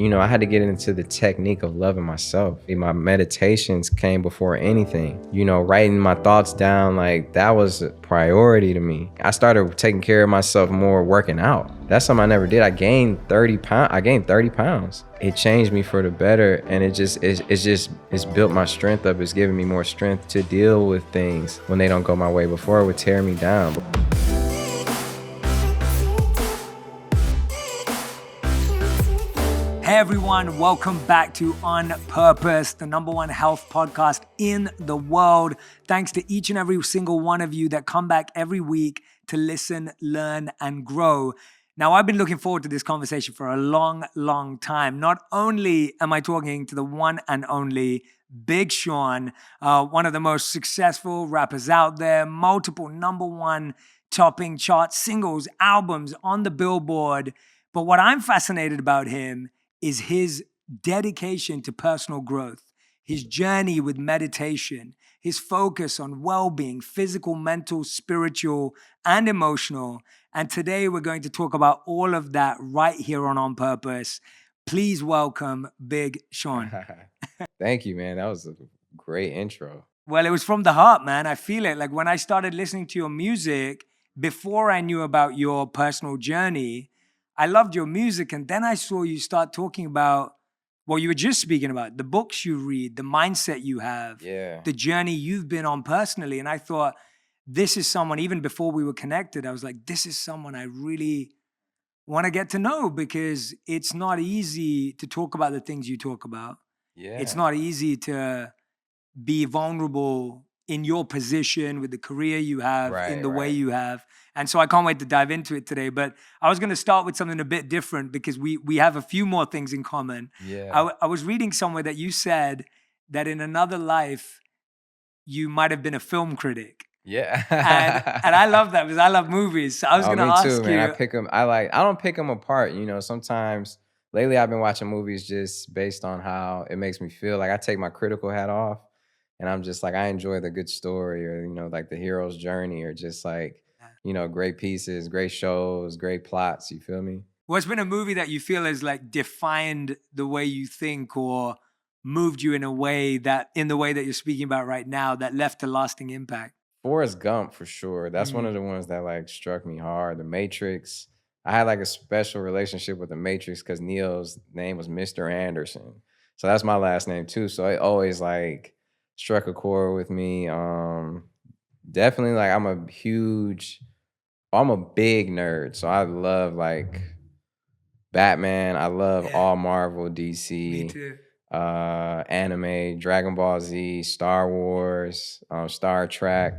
I had to get into the technique of loving myself. My meditations came before anything. Writing my thoughts down, like that was a priority to me. I started taking care of myself more, working out. That's something I never did. I gained 30 pounds. It changed me for the better, and it's built my strength up. It's given me more strength to deal with things when they don't go my way. Before, it would tear me down. Hey everyone, welcome back to On Purpose, the #1 health podcast in the world. Thanks to each and every single one of you that come back every week to listen, learn, and grow. Now, I've been looking forward to this conversation for a long, long time. Not only am I talking to the one and only Big Sean, one of the most successful rappers out there, multiple #1 topping chart singles, albums on the Billboard. But what I'm fascinated about him is his dedication to personal growth, his journey with meditation, his focus on well-being, physical, mental, spiritual, and emotional. And today we're going to talk about all of that right here on Purpose. Please welcome Big Sean. Thank you, man. That was a great intro. Well, it was from the heart, man. I feel it. Like when I started listening to your music, before I knew about your personal journey, I loved your music, and then I saw you start talking about what you were just speaking about, the books you read, the mindset you have, the journey you've been on personally. And I thought, this is someone, even before we were connected, I was like, this is someone I really want to get to know, because it's not easy to talk about the things you talk about. It's not easy to be vulnerable in your position with the career you have, in the way you have. And so I can't wait to dive into it today. But I was going to start with something a bit different, because we have a few more things in common. I was reading somewhere that you said that in another life, you might have been a film critic. And I love that, because I love movies. So I was going to ask too, man. you. I pick them. I don't pick them apart. Sometimes lately I've been watching movies just based on how it makes me feel. Like I take my critical hat off, and I'm just like, I enjoy the good story, or, like the hero's journey, or just like, great pieces, great shows, great plots. You feel me? What's been a movie that you feel has like defined the way you think, or moved you in the way that you're speaking about right now, that left a lasting impact? Forrest Gump, for sure. That's one of the ones that like struck me hard. The Matrix. I had like a special relationship with the Matrix because Neo's name was Mr. Anderson. So that's my last name too. So it always like struck a chord with me. Definitely, like I'm a big nerd. So I love like Batman. I love all Marvel, DC. Me too. Anime, Dragon Ball Z, Star Wars, Star Trek.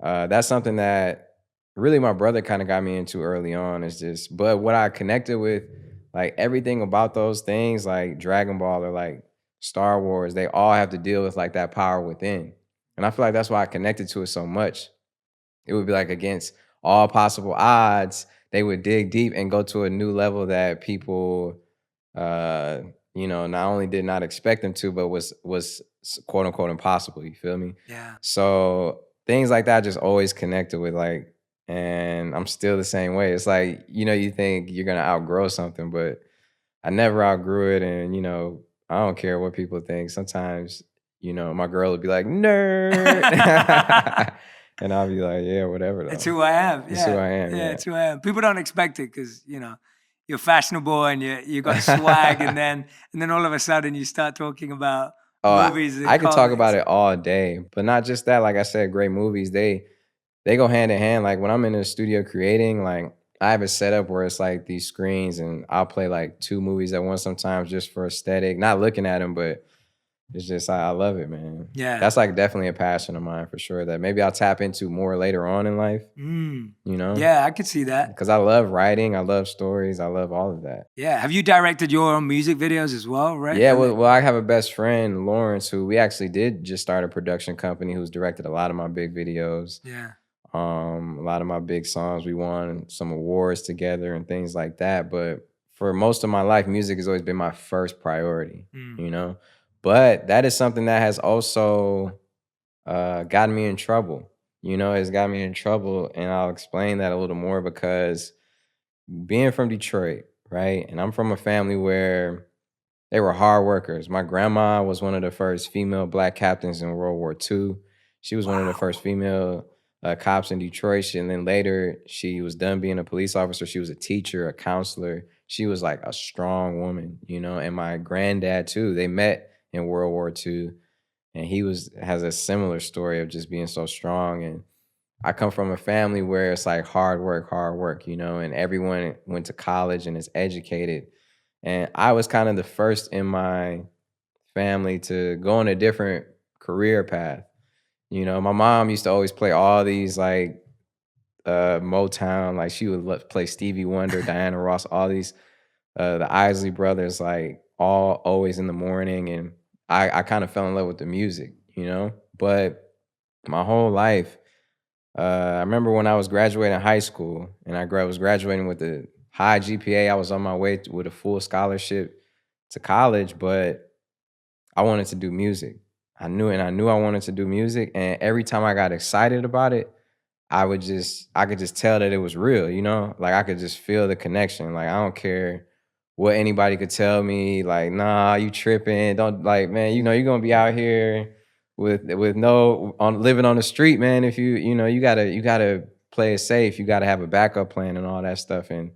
That's something that really my brother kind of got me into early on. But what I connected with, like everything about those things, like Dragon Ball or like Star Wars, they all have to deal with like that power within. And I feel like that's why I connected to it so much. It would be like against all possible odds, they would dig deep and go to a new level that people, not only did not expect them to, but was quote unquote impossible. You feel me? Yeah. So things like that just always connected with like, and I'm still the same way. It's like, you think you're going to outgrow something, but I never outgrew it. And, I don't care what people think. Sometimes, my girl would be like, nerd. And I'll be like, yeah, whatever. Though. It's who I am. It's who I am. Yeah, it's who I am. People don't expect it because, you're fashionable and you got swag, and then all of a sudden you start talking about movies. I can talk about it all day, but not just that. Like I said, great movies, they go hand in hand. Like when I'm in the studio creating, like I have it set up where it's like these screens, and I'll play like 2 movies at once sometimes just for aesthetic, not looking at them, but it's just, I love it, man. Yeah. That's like definitely a passion of mine for sure, that maybe I'll tap into more later on in life, Yeah, I could see that. Because I love writing, I love stories, I love all of that. Yeah. Have you directed your own music videos as well, right? Yeah, well, I have a best friend, Lawrence, who we actually did just start a production company, who's directed a lot of my big videos. Yeah. A lot of my big songs. We won some awards together and things like that. But for most of my life, music has always been my first priority, But that is something that has also gotten me in trouble. It's got me in trouble, and I'll explain that a little more, because being from Detroit, right? And I'm from a family where They were hard workers. My grandma was one of the first female black captains in World War II. She was one of the first Wow. female cops in Detroit. And then later, she was done being a police officer. She was a teacher, a counselor. She was like a strong woman, you know. And my granddad too. They met in World War II, and he has a similar story of just being so strong. And I come from a family where it's like hard work, you know, and everyone went to college and is educated. And I was kind of the first in my family to go on a different career path. You know, my mom used to always play all these like Motown, like she would play Stevie Wonder, Diana Ross, all these the Isley Brothers, like all always in the morning. And I kind of fell in love with the music, you know. But my whole life, I remember when I was graduating high school and was graduating with a high GPA. I was on my way with a full scholarship to college, but I wanted to do music. I knew I wanted to do music. And every time I got excited about it, I could just tell that it was real, you know? Like I could just feel the connection. Like I don't care what anybody could tell me, like, nah, you tripping. Don't like, man, you know, you're gonna be out here with no on living on the street, man. If you know, you gotta play it safe. You gotta have a backup plan and all that stuff. And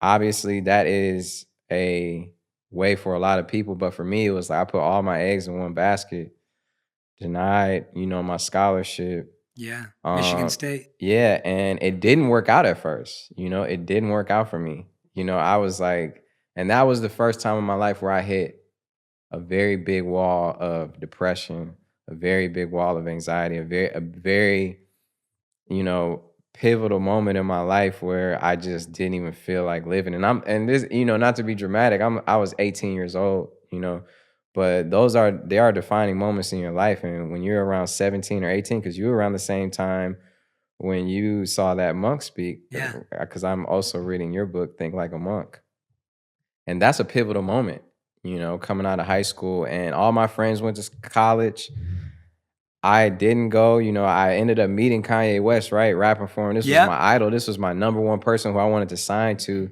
obviously that is a way for a lot of people. But for me, it was like I put all my eggs in one basket, denied, you know, my scholarship. Yeah. Michigan um, State. yeah, and it didn't work out at first, you know, it didn't work out for me. You know, I was like, and that was the first time in my life where I hit a very big wall of depression, a very big wall of anxiety, a very, you know, pivotal moment in my life where I just didn't even feel like living. And this, you know, not to be dramatic, I was 18 years old, you know, but they are defining moments in your life. And when you're around 17 or 18, because you were around the same time when you saw that monk speak, Yeah. because I'm also reading your book, Think Like a Monk. And that's a pivotal moment, you know, coming out of high school. And all my friends went to college. I didn't go, you know, I ended up meeting Kanye West, right? Rapping for him. This was Yep. my idol. This was my number one person who I wanted to sign to.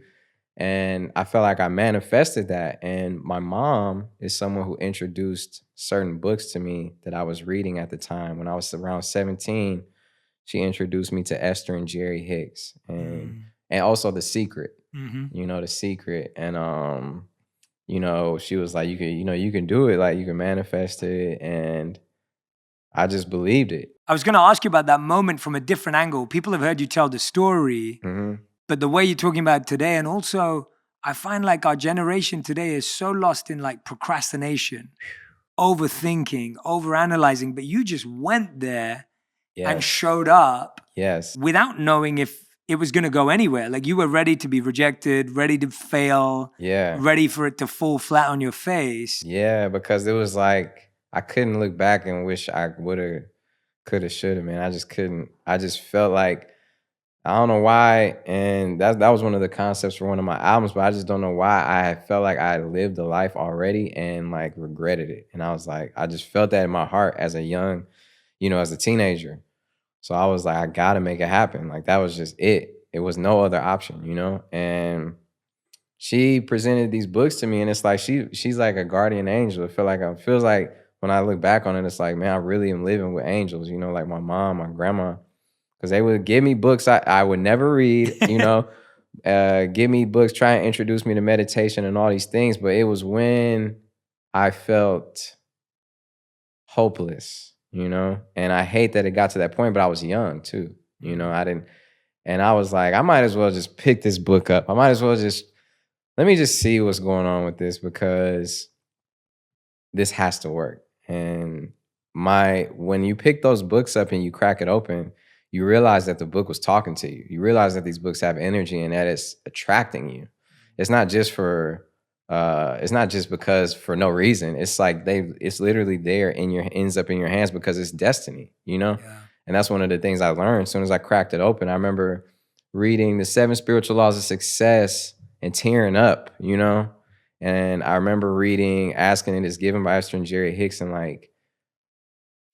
And I felt like I manifested that. And my mom is someone who introduced certain books to me that I was reading at the time. When I was around 17, she introduced me to Esther and Jerry Hicks Mm. and also The Secret, Hmm. you know, The Secret. And you know, she was like, you can, you know, you can do it, like you can manifest it. And I just believed it. I was going to ask you about that moment from a different angle. People have heard you tell the story, Hmm. but the way you're talking about it today, and also I find like our generation today is so lost in like procrastination, overthinking, overanalyzing, but you just went there and Yes. showed up Yes. without knowing if it was going to go anywhere. Like you were ready to be rejected, ready to fail, Yeah. ready for it to fall flat on your face. Yeah, because it was like I couldn't look back and wish I woulda, coulda, shoulda, man. I just couldn't. I just felt like I don't know why, and that was one of the concepts for one of my albums, but I just don't know why I had felt like I had lived a life already and like regretted it. And I was like, I just felt that in my heart as a young, you know, as a teenager. So I was like, I gotta make it happen. Like that was just it. It was no other option, you know? And she presented these books to me, and it's like she's like a guardian angel. It feels like when I look back on it, it's like, man, I really am living with angels, you know, like my mom, my grandma, because they would give me books I would never read, you know, give me books, try and introduce me to meditation and all these things. But it was when I felt hopeless, you know, and I hate that it got to that point, but I was young too, you know, Mm. I didn't, and I was like, I might as well just pick this book up. I might as well just let me just see what's going on with this because this has to work. And when you pick those books up and you crack it open, you realize that the book was talking to you. You realize that these books have energy and that it's attracting you. It's not just it's not just because for no reason. It's like it's literally there in your ends up in your hands because it's destiny, you know? Yeah. And that's one of the things I learned as soon as I cracked it open. I remember reading the 7 Spiritual Laws of Success and tearing up, you know? And I remember reading Asking It Is Given by Esther and Jerry Hicks and like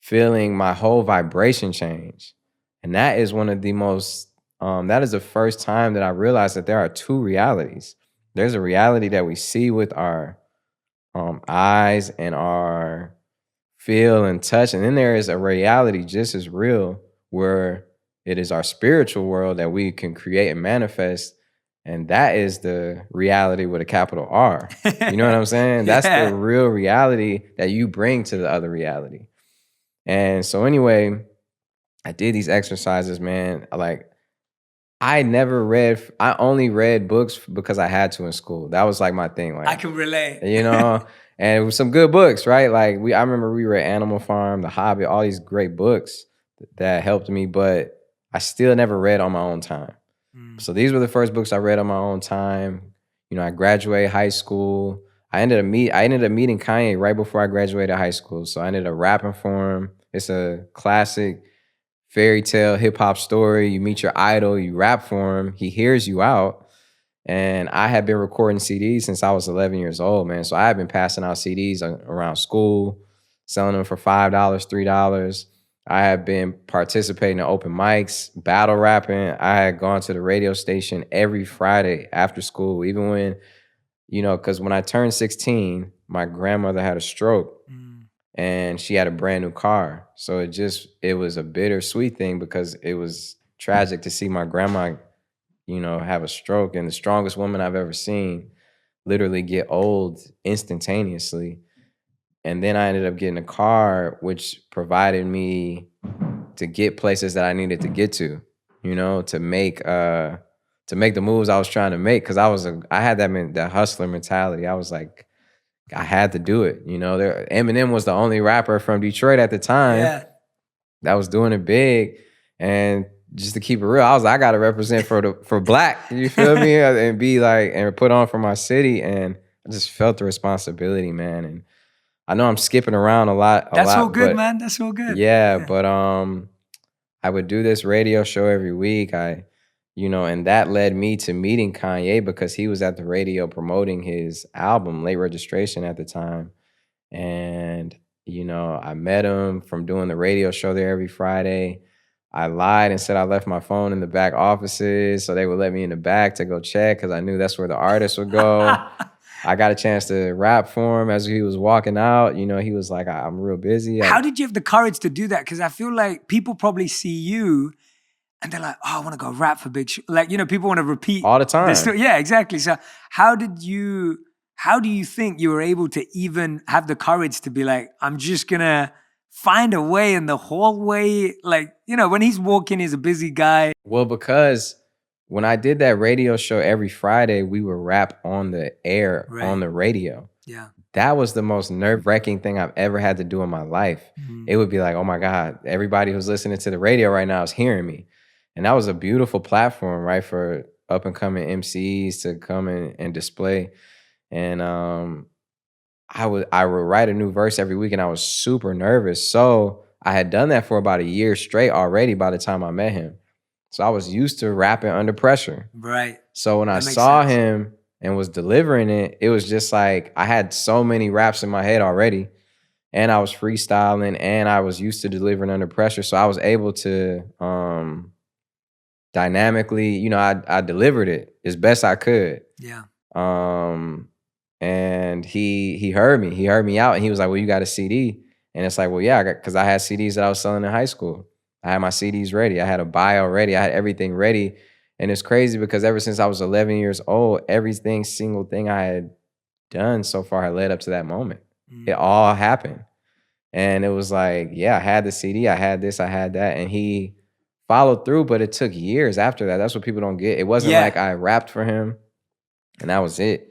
feeling my whole vibration change. And that is one of the most, that is the first time that I realized that there are two realities. There's a reality that we see with our eyes and our feel and touch. And then there is a reality just as real where it is our spiritual world that we can create and manifest. And that is the reality with a capital R. You know what I'm saying? That's the Yeah. real reality that you bring to the other reality. And so anyway, I did these exercises, man. Like I only read books because I had to in school. That was like my thing. I Like, can relate. you know, and it was some good books, right? Like I remember we read Animal Farm, The Hobbit, all these great books that helped me, but I still never read on my own time. Mm. So these were the first books I read on my own time. You know, I graduated high school. I ended up meeting Kanye right before I graduated high school. So I ended up rapping for him. It's a classic fairy tale hip hop story. You meet your idol, you rap for him, he hears you out. And I had been recording CDs since I was 11 years old, man. So I had been passing out CDs around school, selling them for $5, $3. I had been participating in open mics, battle rapping. I had gone to the radio station every Friday after school, even when, because when I turned 16, my grandmother had a stroke Mm. and she had a brand new car. So it was a bittersweet thing because it was tragic to see my grandma, have a stroke, and the strongest woman I've ever seen literally get old instantaneously. And then I ended up getting a car, which provided me to get places that I needed to get to, to make the moves I was trying to make. Cause I had that hustler mentality. I was like, I had to do it. Eminem was the only rapper from Detroit at the time Yeah. that was doing it big. And just to keep it real, I was like, I gotta represent for black, you feel me? And be like, and put on for my city. And I just felt the responsibility, man. And I know I'm skipping around a That's all lot, good, but man. That's all good. yeah, Yeah. but I would do this radio show every week. And that led me to meeting Kanye because he was at the radio promoting his album, Late Registration at the time. And, I met him from doing the radio show there every Friday. I lied and said I left my phone in the back offices so they would let me in the back to go check because I knew that's where the artists would go. I got a chance to rap for him as he was walking out. He was like, I'm real busy. How did you have the courage to do that? Because I feel like people probably see you and they're like, oh, I want to go rap for Big Sean. Like, people want to repeat All the this. time. Yeah, exactly. So how do you think you were able to even have the courage to be like, I'm just going to find a way in the hallway? Like, when he's walking, he's a busy guy. Well, because when I did that radio show every Friday, we would rap on the air, Right. on the radio. Yeah. That was the most nerve-wracking thing I've ever had to do in my life. Mhm. It would be like, oh my God, everybody who's listening to the radio right now is hearing me. And that was a beautiful platform, right, for up-and-coming MCs to come in and display. And I would write a new verse every week, and I was super nervous. So I had done that for about a year straight already by the time I met him. So I was used to rapping under pressure. Right. So when I That makes saw sense. him and was delivering it, it was just like I had so many raps in my head already, and I was freestyling, and I was used to delivering under pressure. So I was able to dynamically, I delivered it as best I could. Yeah. And he heard me. He heard me out, and he was like, "Well, you got a CD?" And it's like, "Well, yeah, because I had CDs that I was selling in high school. I had my CDs ready. I had a bio ready. I had everything ready." And it's crazy because ever since I was 11 years old, single thing I had done so far had led up to that moment. It all happened. And it was like, yeah, I had the CD, I had this, I had that. And he followed through, but it took years after that. That's what people don't get. It wasn't Yeah. like I rapped for him and that was it.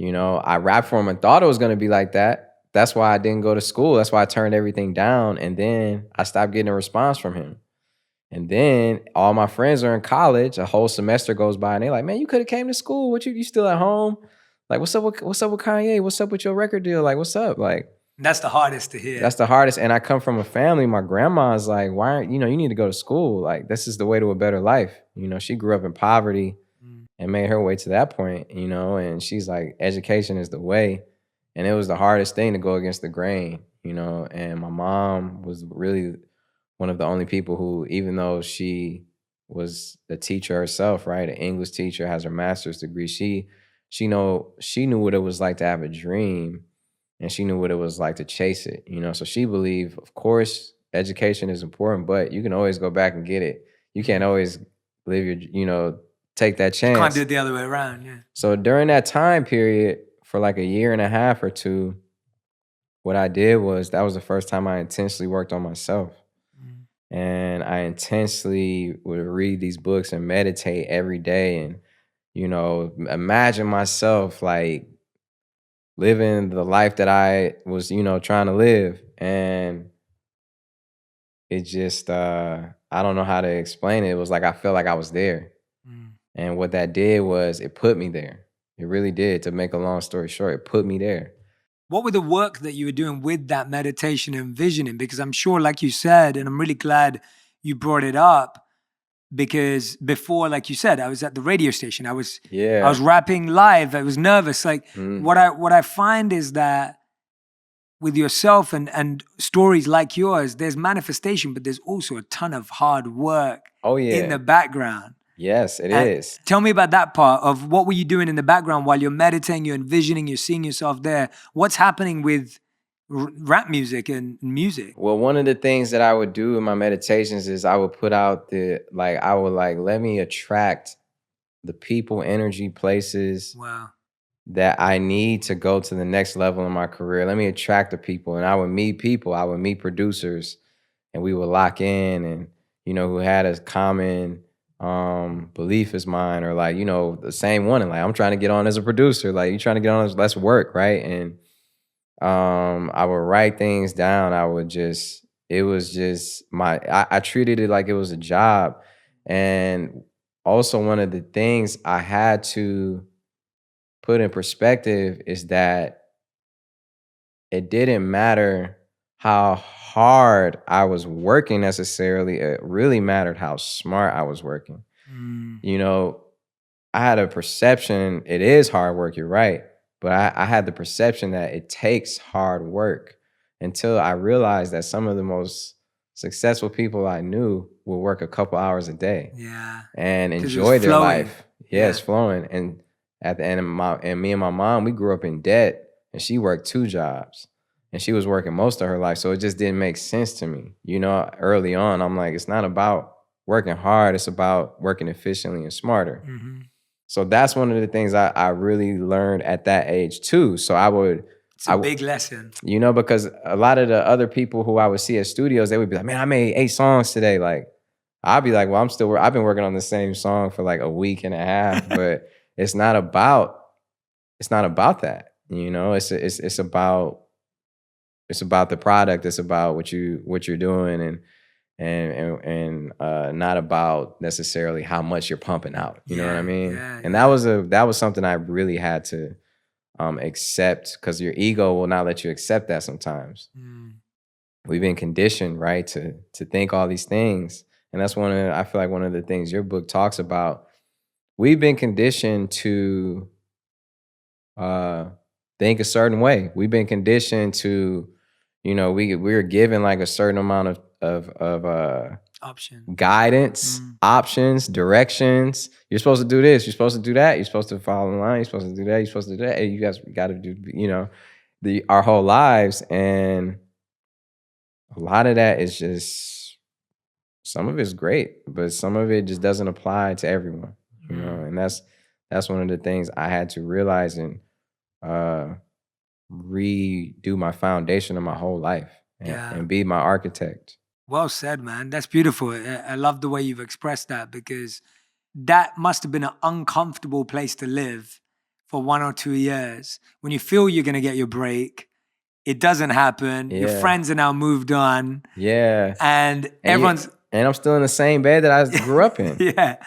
I rapped for him and thought it was going to be like that. That's why I didn't go to school. That's why I turned everything down. And then I stopped getting a response from him. And then all my friends are in college. A whole semester goes by, and they're like, "Man, you could have came to school. What you still at home? Like, what's up with Kanye? What's up with your record deal? Like, what's up?" Like, That's the hardest to hear. that's the hardest. And I come from a family. My grandma's like, "Why aren't you need to go to school? Like, this is the way to a better life." She grew up in poverty and made her way to that point. And she's like, education is the way. And it was the hardest thing to go against the grain. And my mom was really one of the only people who, even though she was a teacher herself, right, an English teacher, has her master's degree, she she knew what it was like to have a dream, and she knew what it was like to chase it, you know. So she believed, of course, education is important, but you can always go back and get it. You can't always live your, take that You can't do chance. it the other way around. Yeah. So during that time period, for like a year and a half or two, what I did was that was the first time I intentionally worked on myself. Mm. And I intensely would read these books and meditate every day and, imagine myself like living the life that I was, trying to live. And it just, I don't know how to explain it. It was like I felt like I was there. Mm. And what that did was it put me there. It really did. To make a long story short, it put me there. What were the work that you were doing with that meditation and visioning? Because I'm sure, like you said, and I'm really glad you brought it up, because before, like you said, I was at the radio station. I was Yeah. rapping live. I was nervous. Like Mm. what I find is that with yourself and stories like yours, there's manifestation, but there's also a ton of hard work Oh, in yeah. the background. Yes, it is. Tell me about that part of what were you doing in the background while you're meditating, you're envisioning, you're seeing yourself there. What's happening with rap music and music? Well, one of the things that I would do in my meditations is I would put out I would let me attract the people, energy, places Wow. that I need to go to the next level in my career. Let me attract the people. And I would meet people, I would meet producers, and we would lock in and, who had a common belief as mine, or the same one. And I'm trying to get on as a producer. Like, you trying to get on, let's work, right? And I would write things down. It was just I treated it like it was a job. And also, one of the things I had to put in perspective is that it didn't matter how hard I was working necessarily. It really mattered how smart I was working. Mm. I had a perception, it is hard work, you're right. But I had the perception that it takes hard work, until I realized that some of the most successful people I knew would work a couple hours a day Yeah. and 'Cause it was enjoy their flowing. life. Yeah, it's Yeah. flowing. And at the end of me and my mom, we grew up in debt, and she worked 2 jobs, and she was working most of her life. So it just didn't make sense to me. Early on, I'm like, it's not about working hard, it's about working efficiently and smarter. Mm-hmm. So that's one of the things I really learned at that age too. So It's a big lesson. because a lot of the other people who I would see at studios, they would be like, man, I made 8 songs today. Like, I'd be like, well, I've been working on the same song for like a week and a half, but it's not about that. It's about the product. It's about what you're doing, and not about necessarily how much you're pumping out. You know what I mean? Yeah, And yeah. that was something I really had to accept, because your ego will not let you accept that sometimes. Mm. We've been conditioned, right, to think all these things. And that's I feel like one of the things your book talks about. We've been conditioned to think a certain way. We've been conditioned to, we're given like a certain amount of Option. guidance, options, directions. You're supposed to do this. You're supposed to do that. You're supposed to follow the line. You're supposed to do that. You're supposed to do that. And you guys got to do, our whole lives. And a lot of that is just, some of it's great, but some of it just doesn't apply to everyone. And that's one of the things I had to realize and redo my foundation of my whole life, and be my architect. Well said, man. That's beautiful. I love the way you've expressed that, because that must have been an uncomfortable place to live for 1 or 2 years. When you feel you're going to get your break, it doesn't happen. Your Yeah. friends are now moved on. Yeah. And everyone's... And I'm still in the same bed that I grew up in. Yeah.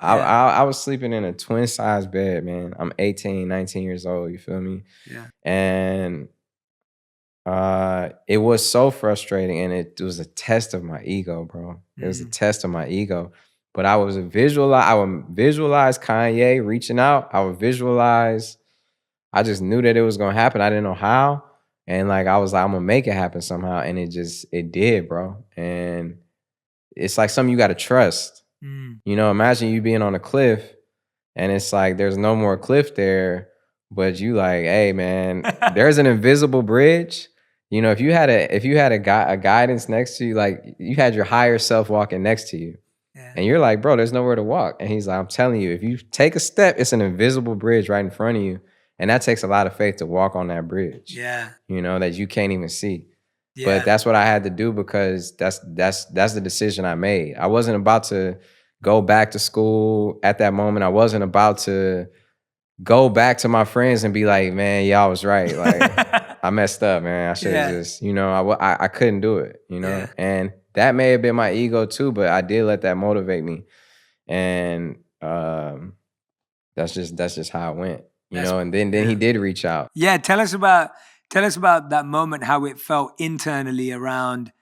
I was sleeping in a twin size bed, man. I'm 18, 19 years old, you feel me? Yeah. And it was so frustrating, and it was a test of my ego, bro. It was a test of my ego. But I would visualize Kanye reaching out. I just knew that it was gonna happen. I didn't know how. And I was like, I'm gonna make it happen somehow. And it did, bro. And it's like something you gotta trust. Imagine you being on a cliff And it's like there's no more cliff there, but you like, hey man, there's an invisible bridge. You know, if you had a guidance next to you, like you had your higher self walking next to you, Yeah. and you're like, bro, there's nowhere to walk. And he's like, I'm telling you, if you take a step, it's an invisible bridge right in front of you. And that takes a lot of faith to walk on that bridge, Yeah. you know, that you can't even see. But Yeah. that's what I had to do because that's the decision I made. I wasn't about to go back to school at that moment. I wasn't about to go back to my friends and be like, man, y'all was right. Like I messed up, man. I should have Yeah. just, you know, I couldn't do it, you know? Yeah. And that may have been my ego too, but I did let that motivate me. And that's just how it went, you That's know? And then he did reach out. Yeah, tell us about that moment, how it felt internally around.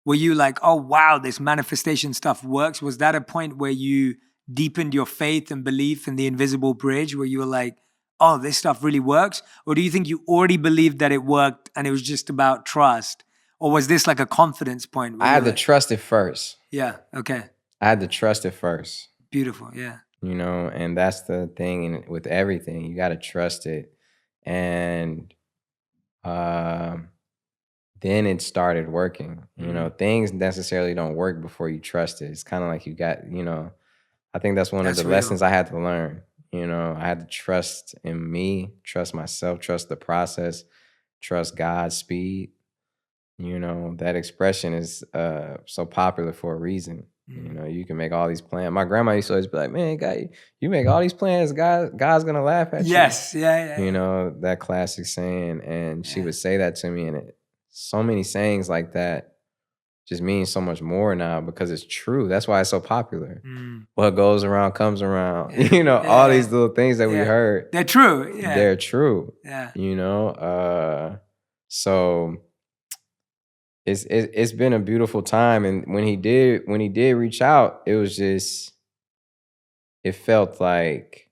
Were you like, oh wow, this manifestation stuff works? Was that a point where you deepened your faith and belief in the invisible bridge, where you were like, oh, this stuff really works? Or do you think you already believed that it worked and it was just about trust? Or was this like a confidence point where I you had were to like, trust it first. yeah, okay, I had to trust it first. beautiful, yeah. You know, and that's the thing with everything. You got to trust it. And um, then it started working. You know, things necessarily don't work before you trust it. It's kind of like you got, you know, I think that's one of That's the real. lessons I had to learn. You know, I had to trust in me, trust myself, trust the process, trust God's speed. You know, that expression is so popular for a reason. You know, you can make all these plans. My grandma used to always be like, man, God, you make all these plans, God's gonna laugh at you. Yes, yeah, yeah, You yeah. know, that classic saying. And she Yeah. would say that to me. And so many sayings like that just mean so much more now because it's true. That's why it's so popular. Mm. What goes around comes around. Yeah, You know, all yeah, these little things that we yeah. heard, They're true, yeah, they're true. yeah. You know, so it's been a beautiful time. And when he did reach out, it was just it felt like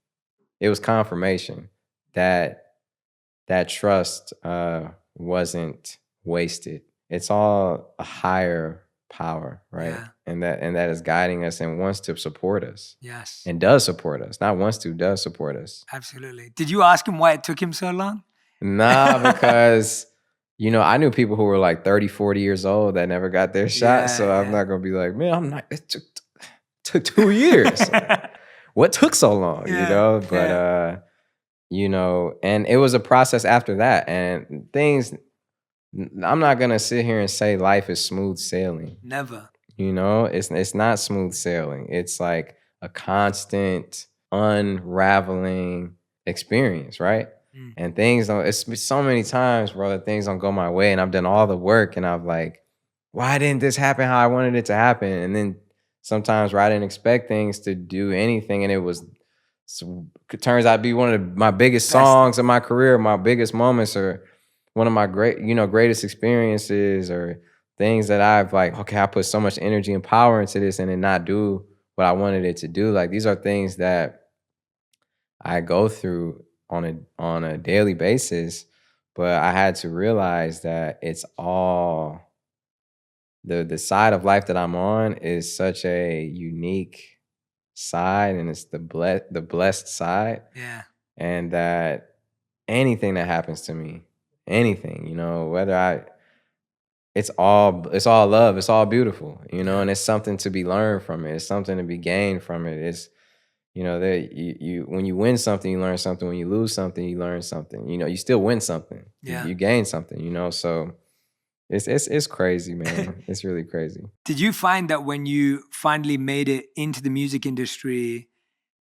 it was confirmation that that trust wasn't wasted. It's all a higher power, right? Yeah. And that is guiding us and wants to support us Yes, and does support us. Not wants to, does support us. absolutely. Did you ask him why it took him so long? Nah, because you know, I knew people who were like 30, 40 years old that never got their shot. So I'm Yeah, not gonna be like, man, I'm not it took 2 years. yeah. What took so long, you Yeah, know? But yeah. you know, and it was a process after that. And things I'm not gonna sit here and say life is smooth sailing. Never. You know, it's not smooth sailing. It's like a constant unraveling experience, right? Mm. And things don't. It's been so many times, bro, that things don't go my way, and I've done all the work, and I've like, why didn't this happen how I wanted it to happen? And then sometimes where I didn't expect things to do anything, and it turns out to be one of my biggest Best. songs of my career, my biggest moments, or one of my greatest experiences, or things that I've like, okay, I put so much energy and power into this and it not do what I wanted it to do. Like these are things that I go through on a daily basis, but I had to realize that it's all the side of life that I'm on is such a unique side, and it's the blessed side, Yeah. and that anything that happens to me, anything, you know, whether I it's all love. It's all beautiful, you know, Yeah. and it's something to be learned from it. It's something to be gained from it. It's you know that you when you win something, you learn something. When you lose something, you learn something. You know, you still win something. Yeah. You gain something. You know, so it's crazy, man. It's really crazy. Did you find that when you finally made it into the music industry,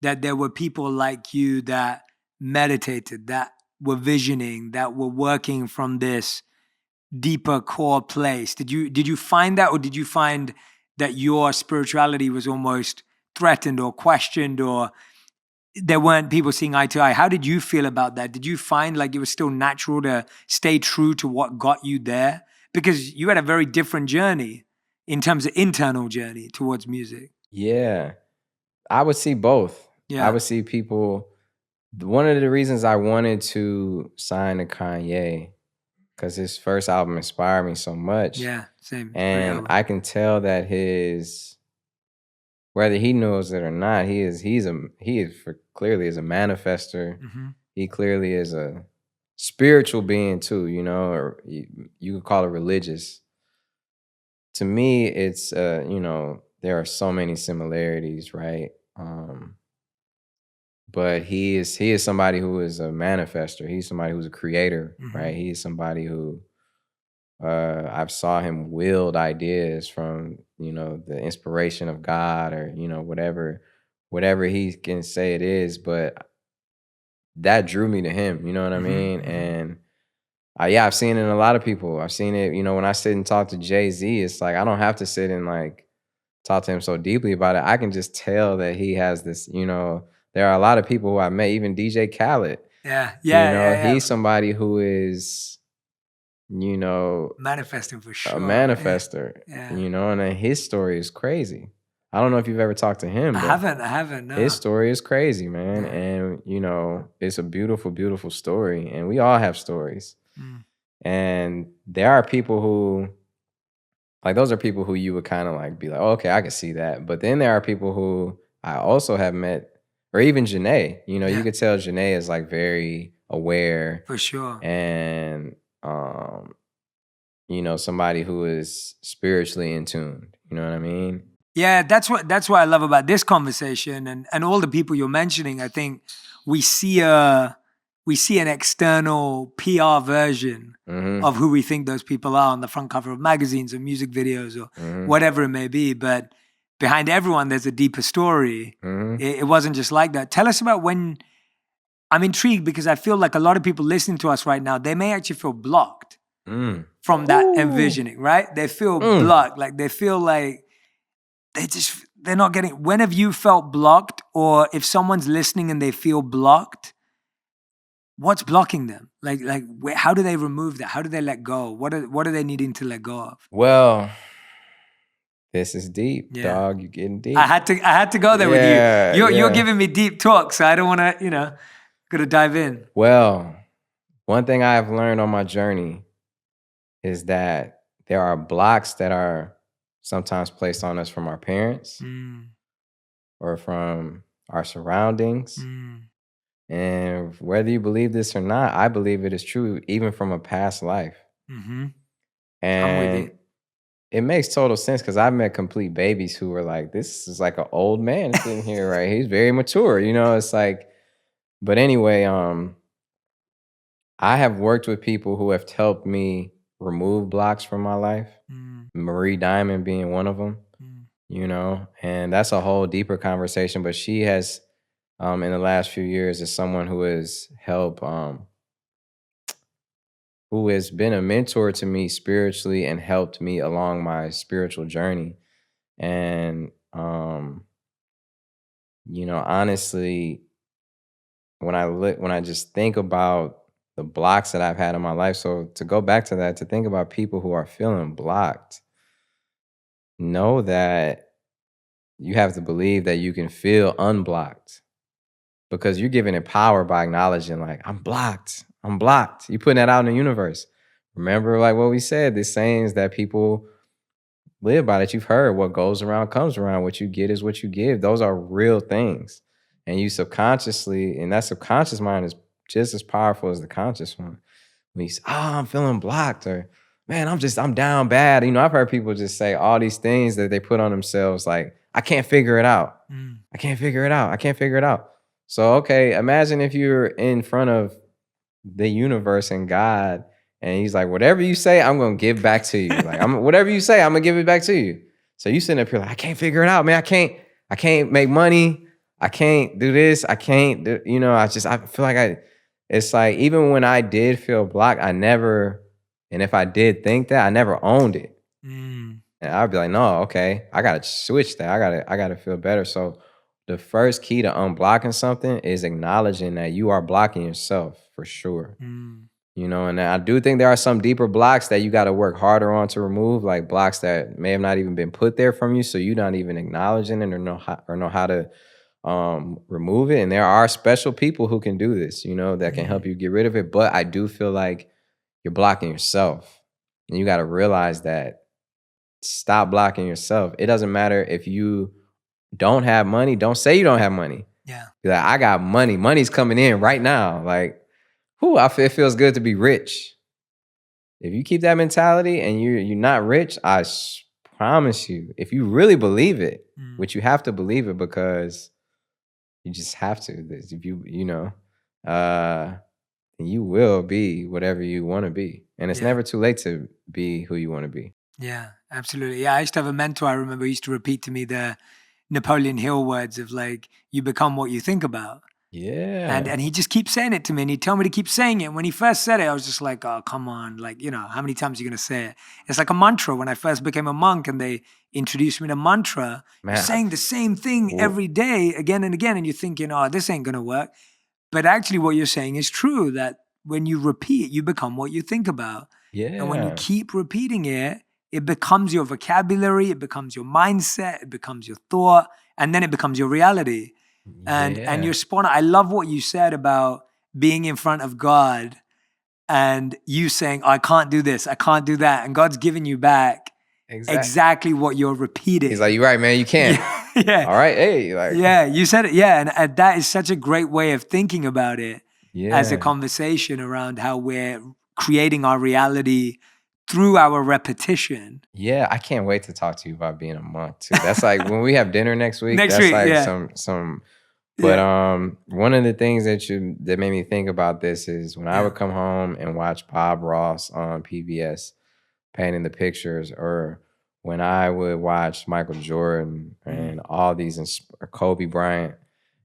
that there were people like you that meditated, that were visioning, that were working from this deeper core place? Did you find that, or did you find that your spirituality was almost threatened or questioned, or there weren't people seeing eye to eye? How did you feel about that? Did you find like it was still natural to stay true to what got you there? Because you had a very different journey in terms of internal journey towards music. Yeah, I would see both. I Yeah. would see people. One of the reasons I wanted to sign to Kanye because his first album inspired me so much, Yeah. Same. Great and album. I can tell that his whether he knows it or not, clearly is a manifester. Mm-hmm. He clearly is a spiritual being too, you know, or you could call it religious. To me, it's you know, there are so many similarities, right? But he is somebody who is a manifester. He's somebody who's a creator, Mm-hmm. right? He's somebody who I've saw him wield ideas from, you know, the inspiration of God, or, you know, whatever he can say it is, but that drew me to him, you know what I Mm-hmm. mean? Mm-hmm. And yeah, I've seen it in a lot of people. I've seen it, you know, when I sit and talk to Jay-Z, it's like I don't have to sit and like talk to him so deeply about it. I can just tell that he has this, you know, there are a lot of people who I met, even DJ Khaled, Yeah, you yeah, know, yeah, yeah. he's somebody who is, you know, Manifesting for a sure. Yeah, manifester, yeah. you know, and then his story is crazy. I don't know if you've ever talked to him, but I haven't, his no. story is crazy, man. Yeah. And, you know, it's a beautiful, beautiful story. And we all have stories. Mm. And there are people who, like, those are people who you would kind of like be like, oh, okay, I can see that. But then there are people who I also have met, or even Janae, you know, you Yeah, could tell Janae is like very aware for sure. and, you know, somebody who is spiritually in tune. You know what I mean? Yeah, that's what I love about this conversation and all the people you're mentioning. I think we see an external PR version Mm-hmm. of who we think those people are on the front cover of magazines or music videos or Mm-hmm. whatever it may be. But behind everyone, there's a deeper story. Mm-hmm. It wasn't just like that. Tell us about when. I'm intrigued because I feel like a lot of people listening to us right now, they may actually feel blocked Mm. from that Ooh. envisioning, right? They feel Mm. blocked, like they feel like they're not getting. When have you felt blocked, or if someone's listening and they feel blocked, what's blocking them? How do they remove that? How do they let go? What are they needing to let go of? Well, this is deep, Yeah, dog. You're getting I deep. had to go there with you. Yeah, You're yeah. giving me deep talk, so I don't want to, gotta dive in. Well, one thing I've learned on my journey is that there are blocks that are sometimes placed on us from our parents Mm, or from our surroundings. mm, And whether you believe this or not, I believe it is true, even from a past life. mm-hmm. I'm with you. And it makes total sense because I've met complete babies who were like, this is like an old man sitting here, right? He's very mature, you know, it's like, but anyway, I have worked with people who have helped me remove blocks from my life. Mm, Marie Diamond being one of them, mm, you know, and that's a whole deeper conversation. But she has, in the last few years, is someone who has helped, who has been a mentor to me spiritually and helped me along my spiritual journey. And, you know, honestly, when I just think about the blocks that I've had in my life, so to go back to that, to think about people who are feeling blocked, know that you have to believe that you can feel unblocked because you're giving it power by acknowledging, like, I'm blocked. I'm blocked. You're putting that out in the universe. Remember, like what we said, the sayings that people live by that you've heard: what goes around comes around. What you get is what you give. Those are real things. And you subconsciously, and that subconscious mind is just as powerful as the conscious one. When you say, oh, I'm feeling blocked, or man, I'm down bad. You know, I've heard people just say all these things that they put on themselves, like, I can't figure it out. mm, I can't figure it out. I can't figure it out. So, okay, imagine if you're in front of the universe and God, and he's like, whatever you say, I'm gonna give back to you. Like, whatever you say, I'm gonna give it back to you. So you sitting up here like, I can't figure it out, man. I can't make money. I can't do this. I can't do, you know, I feel like it's like, even when I did feel blocked, and if I did think that, I never owned it. mm, And I'd be like, no, okay, I gotta switch that. I gotta feel better. So the first key to unblocking something is acknowledging that you are blocking yourself for sure. mm, You know, and I do think there are some deeper blocks that you got to work harder on to remove, like blocks that may have not even been put there from you, so you're not even acknowledging it, or know how to remove it. And there are special people who can do this, you know, that can mm, help you get rid of it. But I do feel like you're blocking yourself, and you got to realize that. Stop blocking yourself. It doesn't matter if you don't have money, don't say you don't have money. Yeah. Be like, I got money. Money's coming in right now. Like, whew, it feels good to be rich. If you keep that mentality and you're not rich, promise you, if you really believe it, which you have to believe it because you just have to. If you will be whatever you want to be. And it's never too late to be who you want to be. Yeah, absolutely. Yeah, I used to have a mentor, I remember, he used to repeat to me the Napoleon Hill words of like, you become what you think about. Yeah. And he just keeps saying it to me, and he told me to keep saying it. And when he first said it, I was just like, oh, come on. Like, how many times are you going to say it? It's like a mantra. When I first became a monk and they introduced me to mantra, Man, you're saying the same thing every day, again and again. And you're thinking, oh, this ain't going to work. But actually what you're saying is true, that when you repeat, you become what you think about. Yeah. And when you keep repeating it, it becomes your vocabulary, it becomes your mindset, it becomes your thought, and then it becomes your reality. And you're spot on. I love what you said about being in front of God and you saying, oh, I can't do this, I can't do that. And God's giving you back exactly what you're repeating. He's like, you're right, man, you can't. Yeah. All right, hey. Like. Yeah, you said it. Yeah, and that is such a great way of thinking about it as a conversation around how we're creating our reality through our repetition. Yeah, I can't wait to talk to you about being a monk too. That's like when we have dinner next week. Next that's week, like yeah. some. But one of the things that made me think about this is when I would come home and watch Bob Ross on PBS painting the pictures, or when I would watch Michael Jordan and all these Kobe Bryant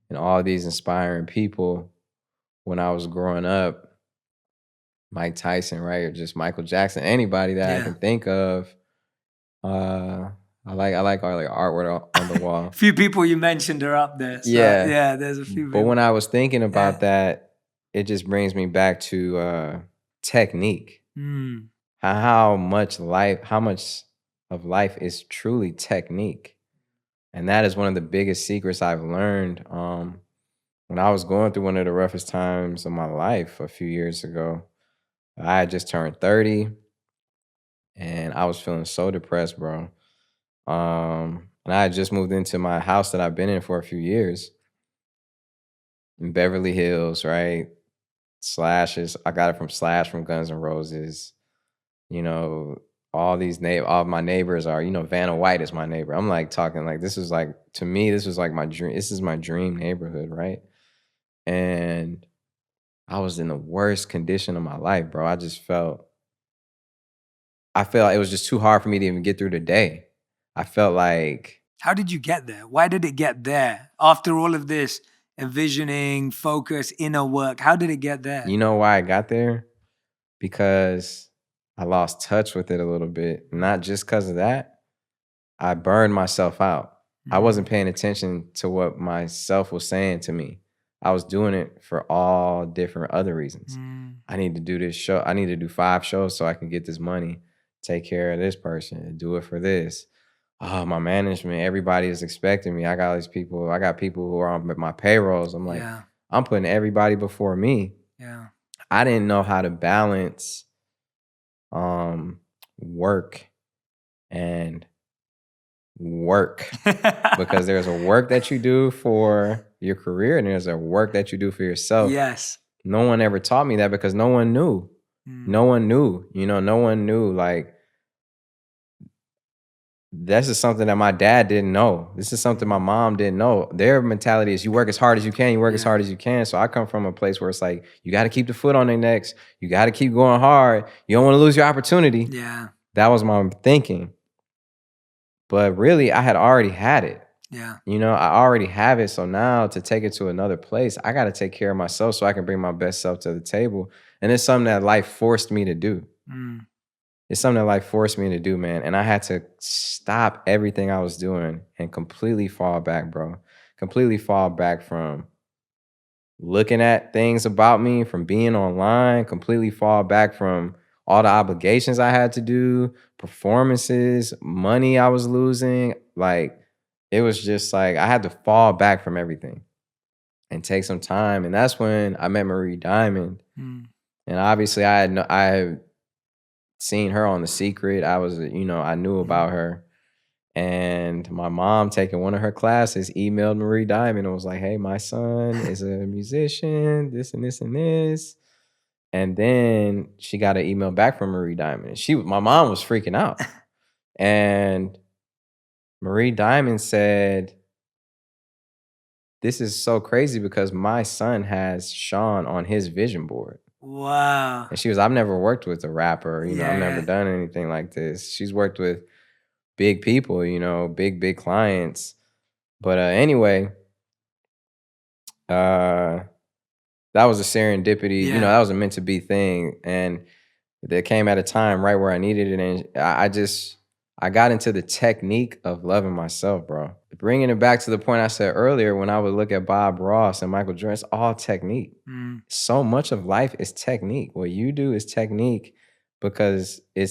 and all these inspiring people when I was growing up. Mike Tyson, right? Or just Michael Jackson, anybody that I can think of. I like all like artwork on the wall. A few people you mentioned are up there. So yeah, there's a few people. But when I was thinking about that, it just brings me back to technique. How much of life is truly technique. And that is one of the biggest secrets I've learned. When I was going through one of the roughest times of my life a few years ago, I had just turned 30 and I was feeling so depressed, bro. And I had just moved into my house that I've been in for a few years in Beverly Hills, right? Slashes. I got it from Slash from Guns N' Roses. All my neighbors are, Vanna White is my neighbor. I'm like talking like this was like, to me, this was like my dream. This is my dream neighborhood, right? And I was in the worst condition of my life, bro. I felt like it was just too hard for me to even get through the day. I felt like... How did you get there? Why did it get there? After all of this envisioning, focus, inner work, how did it get there? You know why I got there? Because I lost touch with it a little bit. Not just because of that. I burned myself out. I wasn't paying attention to what myself was saying to me. I was doing it for all different other reasons. I need to do this show. I need to do 5 shows so I can get this money, take care of this person, do it for this. Oh, my management, everybody is expecting me. I got these people. I got people who are on my payrolls. I'm like, I'm putting everybody before me. Yeah. I didn't know how to balance work and work because there's a work that you do for your career and there's a work that you do for yourself. Yes. No one ever taught me that because no one knew. No one knew. No one knew. Like, this is something that my dad didn't know. This is something my mom didn't know. Their mentality is you work as hard as you can. You work as hard as you can. So I come from a place where it's like, you got to keep the foot on their necks. You got to keep going hard. You don't want to lose your opportunity. Yeah. That was my thinking. But really, I had already had it. Yeah. I already have it. So now to take it to another place, I got to take care of myself so I can bring my best self to the table. And it's something that life forced me to do. It's something that life forced me to do, man. And I had to stop everything I was doing and completely fall back, bro. Completely fall back from looking at things about me, from being online, completely fall back from all the obligations I had to do, performances, money I was losing. Like, it was just like, I had to fall back from everything and take some time. And that's when I met Marie Diamond. And obviously I had seen her on The Secret. I was, I knew about her. And my mom, taking one of her classes, emailed Marie Diamond and was like, "Hey, my son is a musician, this and this and this." And then she got an email back from Marie Diamond. My mom was freaking out. And Marie Diamond said, "This is so crazy because my son has Sean on his vision board." Wow. And she was, "I've never worked with a rapper, I've never Yeah. done anything like this." She's worked with big people, big clients. But anyway, uh that was a serendipity, Yeah. that was a meant to be thing. And that came at a time right where I needed it. And I got into the technique of loving myself, bro. Bringing it back to the point I said earlier, when I would look at Bob Ross and Michael Jordan, it's all technique. Mm. So much of life is technique. What you do is technique, because I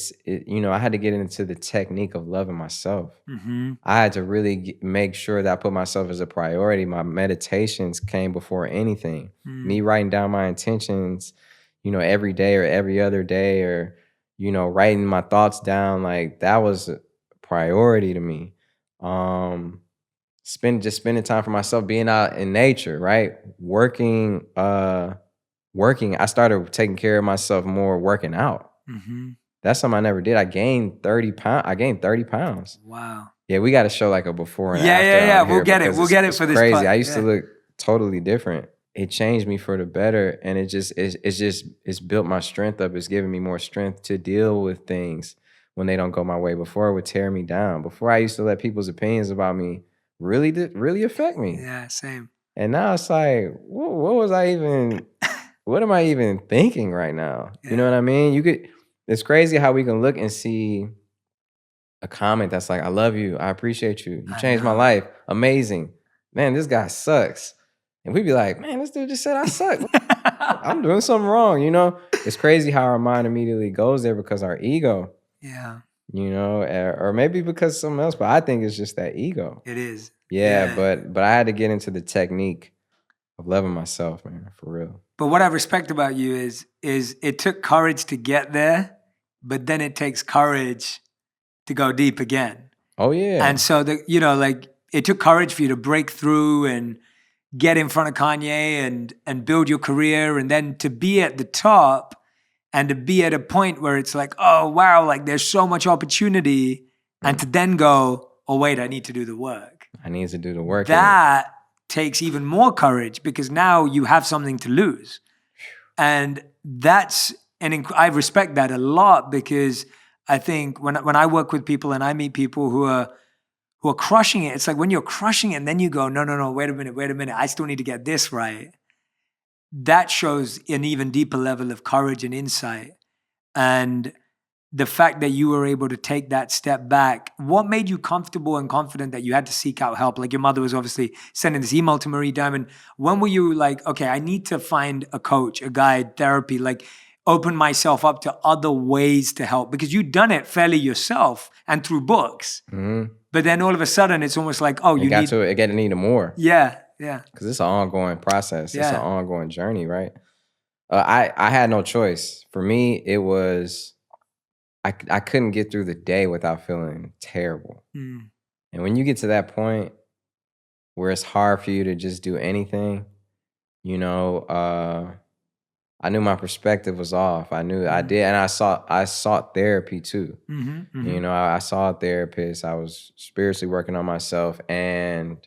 had to get into the technique of loving myself. Mm-hmm. I had to really make sure that I put myself as a priority. My meditations came before anything. Me writing down my intentions, every day or every other day, or, writing my thoughts down, like that was a priority to me. Spending time for myself, being out in nature, right? Working. I started taking care of myself more, working out. Mm-hmm. That's something I never did. I gained 30 pounds. Wow. Yeah, we gotta show like a before and Yeah, after yeah, yeah. on We'll here, get it. because We'll get it it's for this crazy. part. I used to Yeah. look totally different. It changed me for the better, and it's built my strength up. It's given me more strength to deal with things when they don't go my way. Before, it would tear me down. Before, I used to let people's opinions about me really affect me. Yeah, same. And now it's like, what am I even thinking right now? You know Yeah. what I mean? It's crazy how we can look and see a comment that's like, "I love you. I appreciate you. You I changed my know. life. Amazing. Man, this guy sucks." And we'd be like, "Man, this dude just said I suck. I'm doing something wrong," It's crazy how our mind immediately goes there because our ego, Yeah, or maybe because something else, but I think it's just that ego. it is. Yeah, Yeah. but I had to get into the technique of loving myself, man, for real. But what I respect about you is it took courage to get there, but then it takes courage to go deep again. Oh yeah. And so like it took courage for you to break through and get in front of Kanye and build your career, and then to be at the top and to be at a point where it's like, oh wow, like there's so much opportunity, and to then go, oh wait, I need to do the work. I need to do the work. That takes even more courage, because now you have something to lose. And that's I respect that a lot, because I think when I work with people and I meet people who are crushing it, it's like when you're crushing it and then you go, no, wait a minute, I still need to get this right. That shows an even deeper level of courage and insight. And the fact that you were able to take that step back, what made you comfortable and confident that you had to seek out help? Like your mother was obviously sending this email to Marie Diamond. When were you like, okay, I need to find a coach, a guide, therapy, like open myself up to other ways to help? Because you'd done it fairly yourself and through books. Mm-hmm. But then all of a sudden it's almost like, oh, It got to need more. Yeah. Because it's an ongoing process. Yeah. It's an ongoing journey, right? I had no choice. For me, it was, I couldn't get through the day without feeling terrible. Mm. And when you get to that point where it's hard for you to just do anything, I knew my perspective was off. I knew I did, and I sought therapy too. Mm-hmm, mm-hmm. I saw a therapist. I was spiritually working on myself, and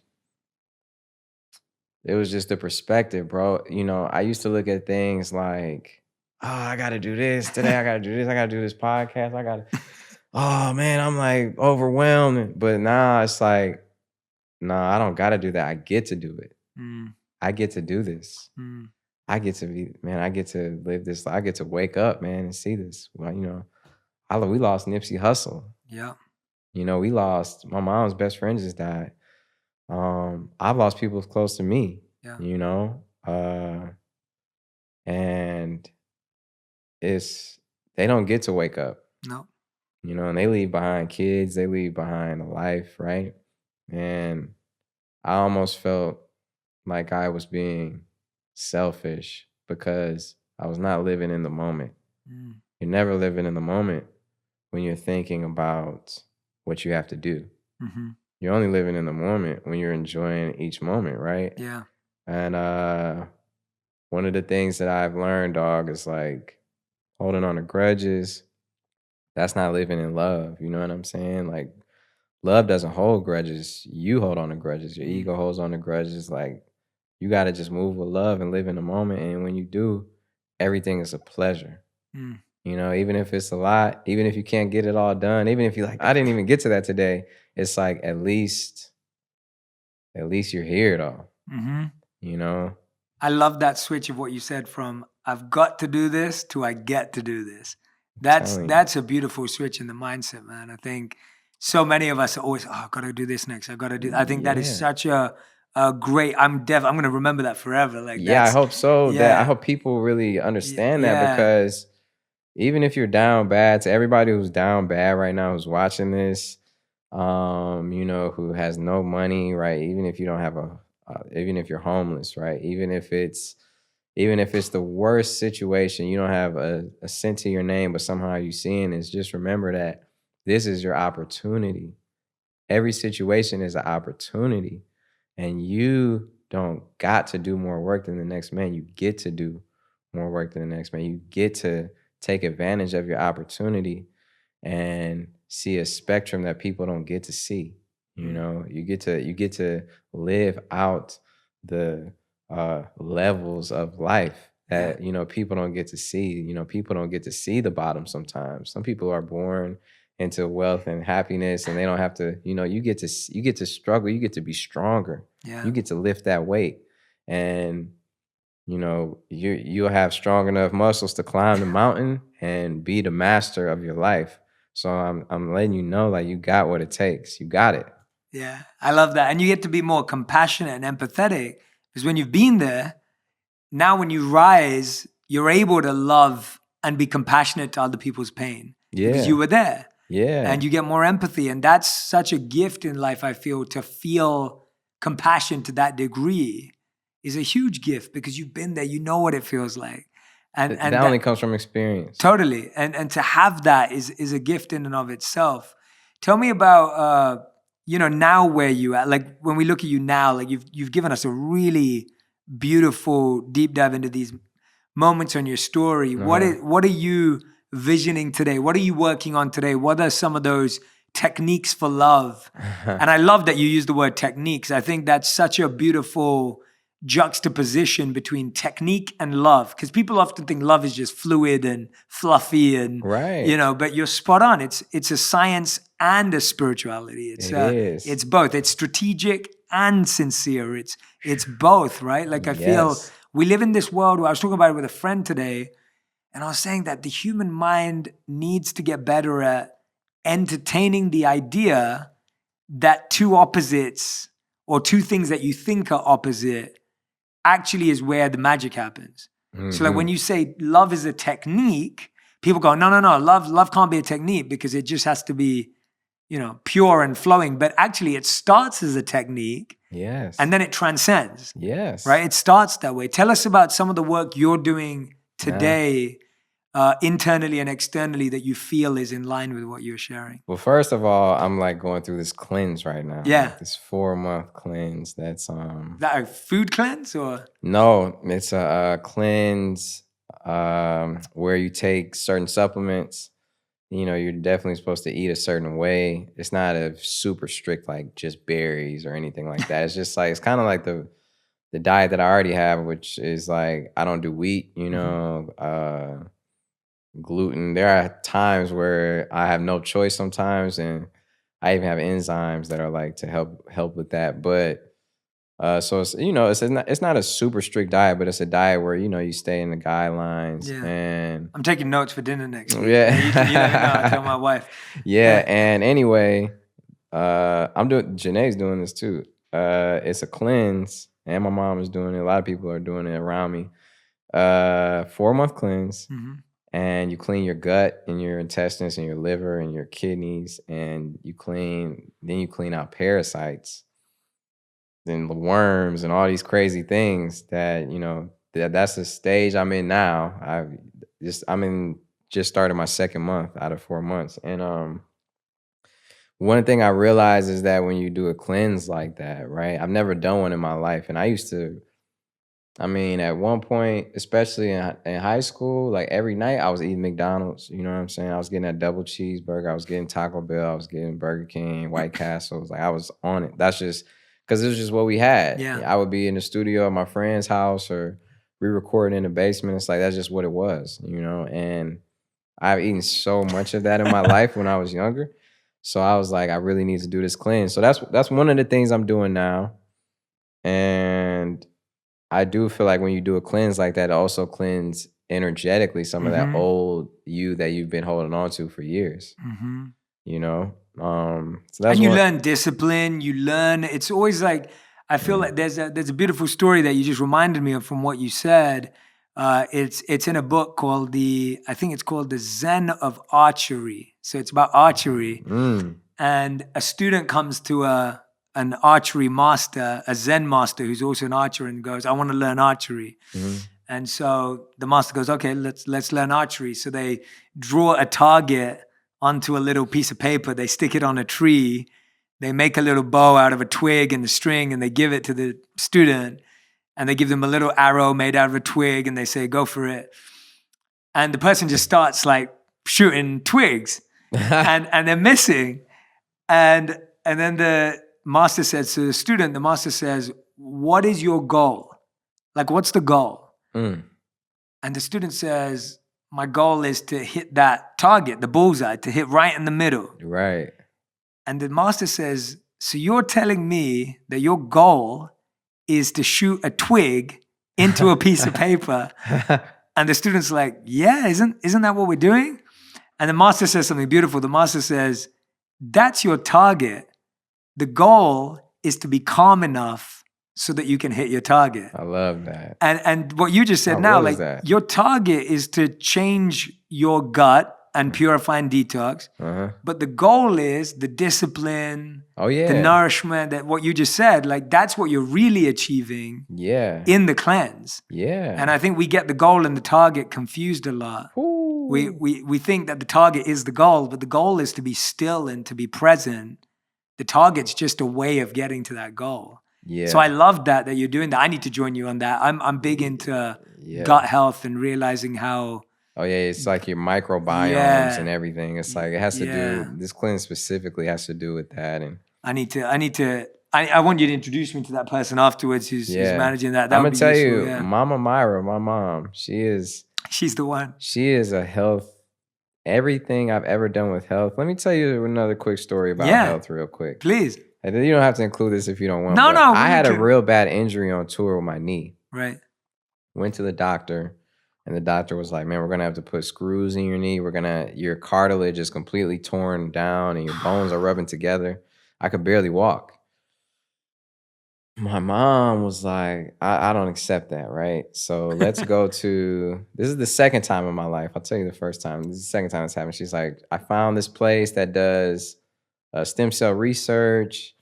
it was just the perspective, bro. I used to look at things like, oh, I got to do this today. I got to do this. I got to do this podcast. Oh man, I'm like overwhelmed. But now it's like, no, I don't got to do that. I get to do it. Mm. I get to do this. I get to live this. I get to wake up, man, and see this. Well, we lost Nipsey Hussle. Yeah. We lost, my mom's best friend just died. I've lost people close to me, and they don't get to wake up. No. And they leave behind kids, they leave behind a life, right? And I almost felt like I was being selfish because I was not living in the moment. Mm. You're never living in the moment when you're thinking about what you have to do. Mhm. You're only living in the moment when you're enjoying each moment, right? Yeah. And one of the things that I've learned, dog, is like holding on to grudges. That's not living in love. You know what I'm saying? Like love doesn't hold grudges. You hold on to grudges. Your Mm. ego holds on to grudges. Like you got to just move with love and live in the moment. And when you do, everything is a pleasure. Mm. You know, even if it's a lot, even if you can't get it all done, even if you're like, I didn't even get to that today, it's like at least you're here though. Mhm. You know? I love that switch of what you said from "I've got to do this" to "I get to do this." I'm That's telling you. that's a beautiful switch in the mindset, man. I think so many of us are always, "Oh, I gotta do this next. I gotta do." I think that is Yeah. such a great. I'm gonna remember that forever. Like Yeah, I that's hope so. That I yeah, hope people really understand that yeah, because even if you're down bad, to everybody who's down bad right now who's watching this, who has no money, right? Even if you don't have even if you're homeless, right? Even if it's the worst situation, you don't have a cent to your name, but somehow you seeing this, just remember that this is your opportunity. Every situation is an opportunity. And you don't got to do more work than the next man. You get to do more work than the next man. You get to take advantage of your opportunity and see a spectrum that people don't get to see. You mm, know, you get to live out the levels of life yeah, that people don't get to see. People don't get to see the bottom sometimes. Some people are born into wealth and happiness and they don't have to. You get to struggle, you get to be stronger, yeah, you get to lift that weight, and you'll have strong enough muscles to climb the mountain and be the master of your life. So I'm letting you know, like, you got what it takes. You got it. yeah. I love that, and you get to be more compassionate and empathetic because when you've been there, now when you rise, you're able to love and be compassionate to other people's pain because you Yeah. were there. And Yeah. you get more empathy. And that's such a gift in life, I feel, to feel compassion to that degree is a huge gift because you've been there, you know what it feels like. And That and only that comes from experience. totally. And to have that is a gift in and of itself. Tell me about now where you at. Like when we look at you now, like you've given us a really beautiful deep dive into these moments on your story. Uh-huh. What are you visioning today? What are you working on today? What are some of those techniques for love? And I love that you use the word techniques. I think that's such a beautiful juxtaposition between technique and love because people often think love is just fluid and fluffy and Right. but you're spot on. It's a science and a spirituality. It is. It's both. It's strategic and sincere. It's both, right? Like I feel Yes. we live in this world where I was talking about it with a friend today, and I was saying that the human mind needs to get better at entertaining the idea that two opposites or two things that you think are opposite actually is where the magic happens. So like when Mhm. you say love is a technique, people go, no, no, no, love can't be a technique because it just has to be, pure and flowing. But actually it starts as a technique and Yes. then it transcends, Yes. right? It starts that way. Tell us about some of the work you're doing Nah. today, internally and externally, that you feel is in line with what you're sharing. Well, first of all, I'm like going through this cleanse right now, Yeah. like this 4-month cleanse. That's Is that a food cleanse or? no, it's a cleanse where you take certain supplements. You're definitely supposed to eat a certain way. It's not a super strict like just berries or anything like that. It's just like it's kind of like the diet that I already have, which is like I don't do wheat, Mhm. gluten. There are times where I have no choice sometimes, and I even have enzymes that are like to help with that. But so it's not a super strict diet, but it's a diet where you stay in the guidelines Yeah. and I'm taking notes for dinner next week. Yeah, you let me know. I'll tell my yeah. wife. Yeah, and anyway, Janae's doing this too. It's a cleanse, and my mom is doing it. A lot of people are doing it around me. 4-month cleanse, Mhm. and you clean your gut and your intestines and your liver and your kidneys, and you clean out parasites and the worms and all these crazy things that's the stage I'm in now. I'm in just started my second month out of 4 months. And one thing I realized is that when you do a cleanse like that, right? I've never done one in my life, and I used to. I mean, at one point, especially in high school, like every night I was eating McDonald's. You know what I'm saying? I was getting that double cheeseburger. I was getting Taco Bell. I was getting Burger King, White Castles. Like I was on it. That's just because it was just what we had. Yeah. I would be in the studio at my friend's house or re-recording in the basement. It's like that's just what it was, you know. And I've eaten so much of that in my life when I was younger. So I was like, I really need to do this cleanse. So that's one of the things I'm doing now. And I do feel like when you do a cleanse like that, it also cleanse energetically some of that Mm-hmm. old you that you've been holding on to for years. Mm-hmm. You know, so that's And you one. learn discipline. You learn. It's always like I feel Mm. like there's a beautiful story that you just reminded me of from what you said. It's in a book called I think it's called The Zen of Archery. So it's about archery, Mm. and a student comes to an archery master, a Zen master who's also an archer, and goes, "I want to learn archery." Mm. And so the master goes, "Okay, let's learn archery." So they draw a target onto a little piece of paper. They stick it on a tree. They make a little bow out of a twig and the string, and they give it to the student. And they give them a little arrow made out of a twig, and they say, "Go for it." And the person just starts like shooting twigs, and they're missing. And then the master says to the student, the master says, "What is your goal? Like, what's the goal?" Mm. And the student says, "My goal is to hit that target, the bullseye, to hit right in the middle." Right. And the master says, "So you're telling me that your goal is to shoot a twig into a piece of paper?" And the student's like, "Yeah, isn't that what we're doing?" And the master says something beautiful. The master says, "That's your target. The goal is to be calm enough so that you can hit your target." I love that. And what you just said How now, real is like that? your target is to change your gut and purify and detox. Uh-huh. But the goal is the discipline, Oh the yeah. nourishment, that what you just said, like that's what you're really achieving Yeah. in the cleanse. Yeah. And I think we get the goal and the target confused a lot. Ooh. We think that the target is the goal, but the goal is to be still and to be present. The target's just a way of getting to that goal. Yeah. So I love that you're doing that. I need to join you on that. I'm big into gut health and realizing how. Oh yeah, it's like your microbiomes Yeah. and everything. It's like it has to Yeah. do. This cleanse specifically has to do with that. And I want you to introduce me to that person afterwards who's managing that. That I'm would gonna be tell useful, you, yeah. Mama Myra, my mom, She's the one. she is a health. Everything I've ever done with health. Let me tell you another quick story about health, real quick. Please. And then you don't have to include this if you don't want. No, but no. I had a real bad injury on tour with my knee. Right. Went to the doctor, and the doctor was like, "Man, we're gonna have to put screws in your knee. Your cartilage is completely torn down, and your bones are rubbing together." I could barely walk. My mom was like, I don't accept that, right? So let's go to, this is the second time in my life. I'll tell you the first time. This is the second time it's happened. She's like, I found this place that does stem cell research.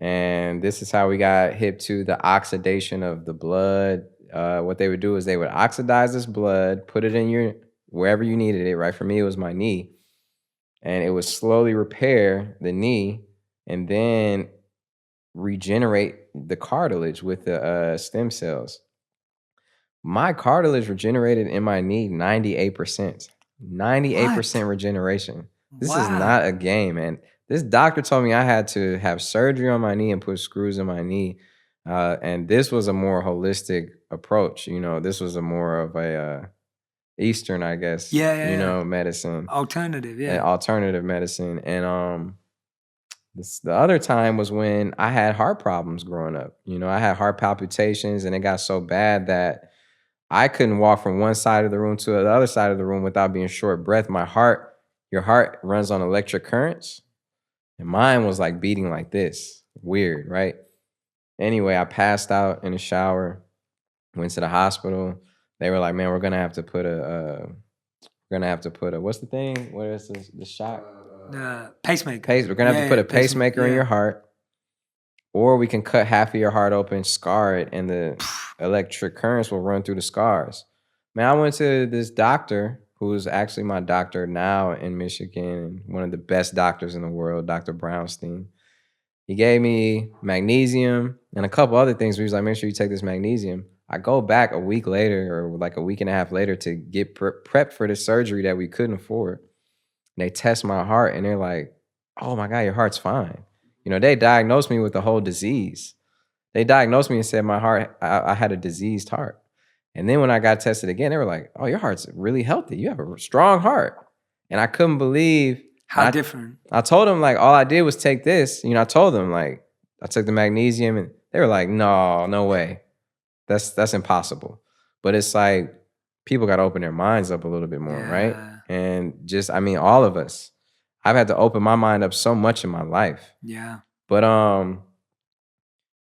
And this is how we got hip to the oxidation of the blood. What they would do is they would oxidize this blood, put it in wherever you needed it, right? For me, it was my knee. And it would slowly repair the knee and then regenerate the cartilage with the stem cells. My cartilage regenerated in my knee 98%. 98% regeneration. This is not a game, man. This doctor told me I had to have surgery on my knee and put screws in my knee. And this was a more holistic approach. You know, this was a more of a Eastern, I guess, medicine. Alternative medicine. And the other time was when I had heart problems growing up. You know, I had heart palpitations, and it got so bad that I couldn't walk from one side of the room to the other side of the room without being short breath. Your heart runs on electric currents, and mine was like beating like this. Weird, right? Anyway, I passed out in the shower, went to the hospital. They were like, "Man, we're gonna have to put a what's the thing? What is the shot? Pacemaker. We're gonna have to put a pacemaker in your heart, or we can cut half of your heart open, scar it, and the electric currents will run through the scars." Man, I went to this doctor who's actually my doctor now in Michigan, one of the best doctors in the world, Dr. Brownstein. He gave me magnesium and a couple other things. He was like, make sure you take this magnesium. I go back a week later or like a week and a half later to get prepped for the surgery that we couldn't afford. And they test my heart and they're like, oh my God, your heart's fine. You know, they diagnosed me with a whole disease. They diagnosed me and said my heart, I had a diseased heart. And then when I got tested again, they were like, oh, your heart's really healthy. You have a strong heart. And I couldn't believe how different. I told them like, all I did was take this. You know, I told them like, I took the magnesium and they were like, no way. That's impossible. But it's like, people got to open their minds up a little bit more, right? And just, I mean, all of us. I've had to open my mind up so much in my life. Yeah. But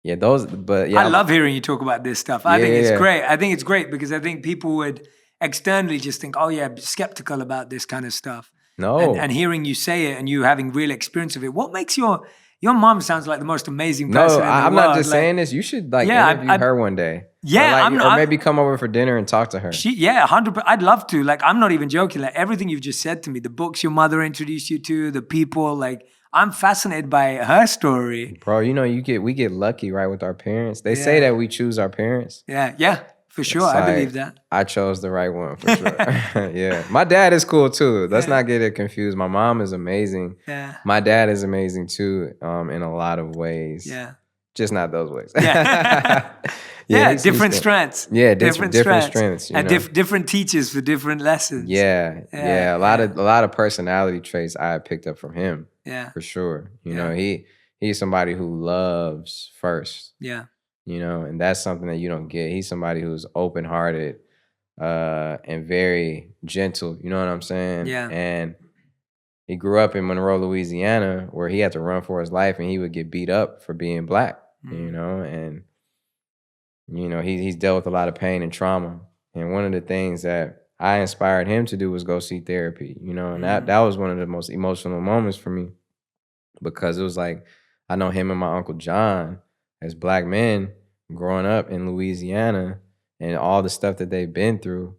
yeah, I love hearing you talk about this stuff. I think it's great. I think it's great because I think people would externally just think, oh yeah, be skeptical about this kind of stuff. No. And hearing you say it and you having real experience of it, what makes your mom sounds like the most amazing person in the world. I'm not just saying this. You should interview her one day. Yeah, or maybe come over for dinner and talk to her. 100%. I'd love to. Like, I'm not even joking. Like, everything you've just said to me, the books your mother introduced you to, the people, like, I'm fascinated by her story. Bro, you know, we get lucky, right, with our parents. They say that we choose our parents. Yeah, for sure. I believe that. I chose the right one, for sure. Yeah. My dad is cool, too. Let's not get it confused. My mom is amazing. Yeah. My dad is amazing, too, in a lot of ways. Yeah. Just not those ways. Yeah, different strengths. Yeah, different strengths. And different teachers for different lessons. Yeah. A lot of personality traits I picked up from him. Yeah. For sure. You know, he's somebody who loves first. Yeah. You know, and that's something that you don't get. He's somebody who's open-hearted and very gentle. You know what I'm saying? Yeah. And he grew up in Monroe, Louisiana, where he had to run for his life and he would get beat up for being black, you know, and, you know, he's dealt with a lot of pain and trauma. And one of the things that I inspired him to do was go see therapy, you know, and that was one of the most emotional moments for me because it was like, I know him and my Uncle John as black men growing up in Louisiana and all the stuff that they've been through,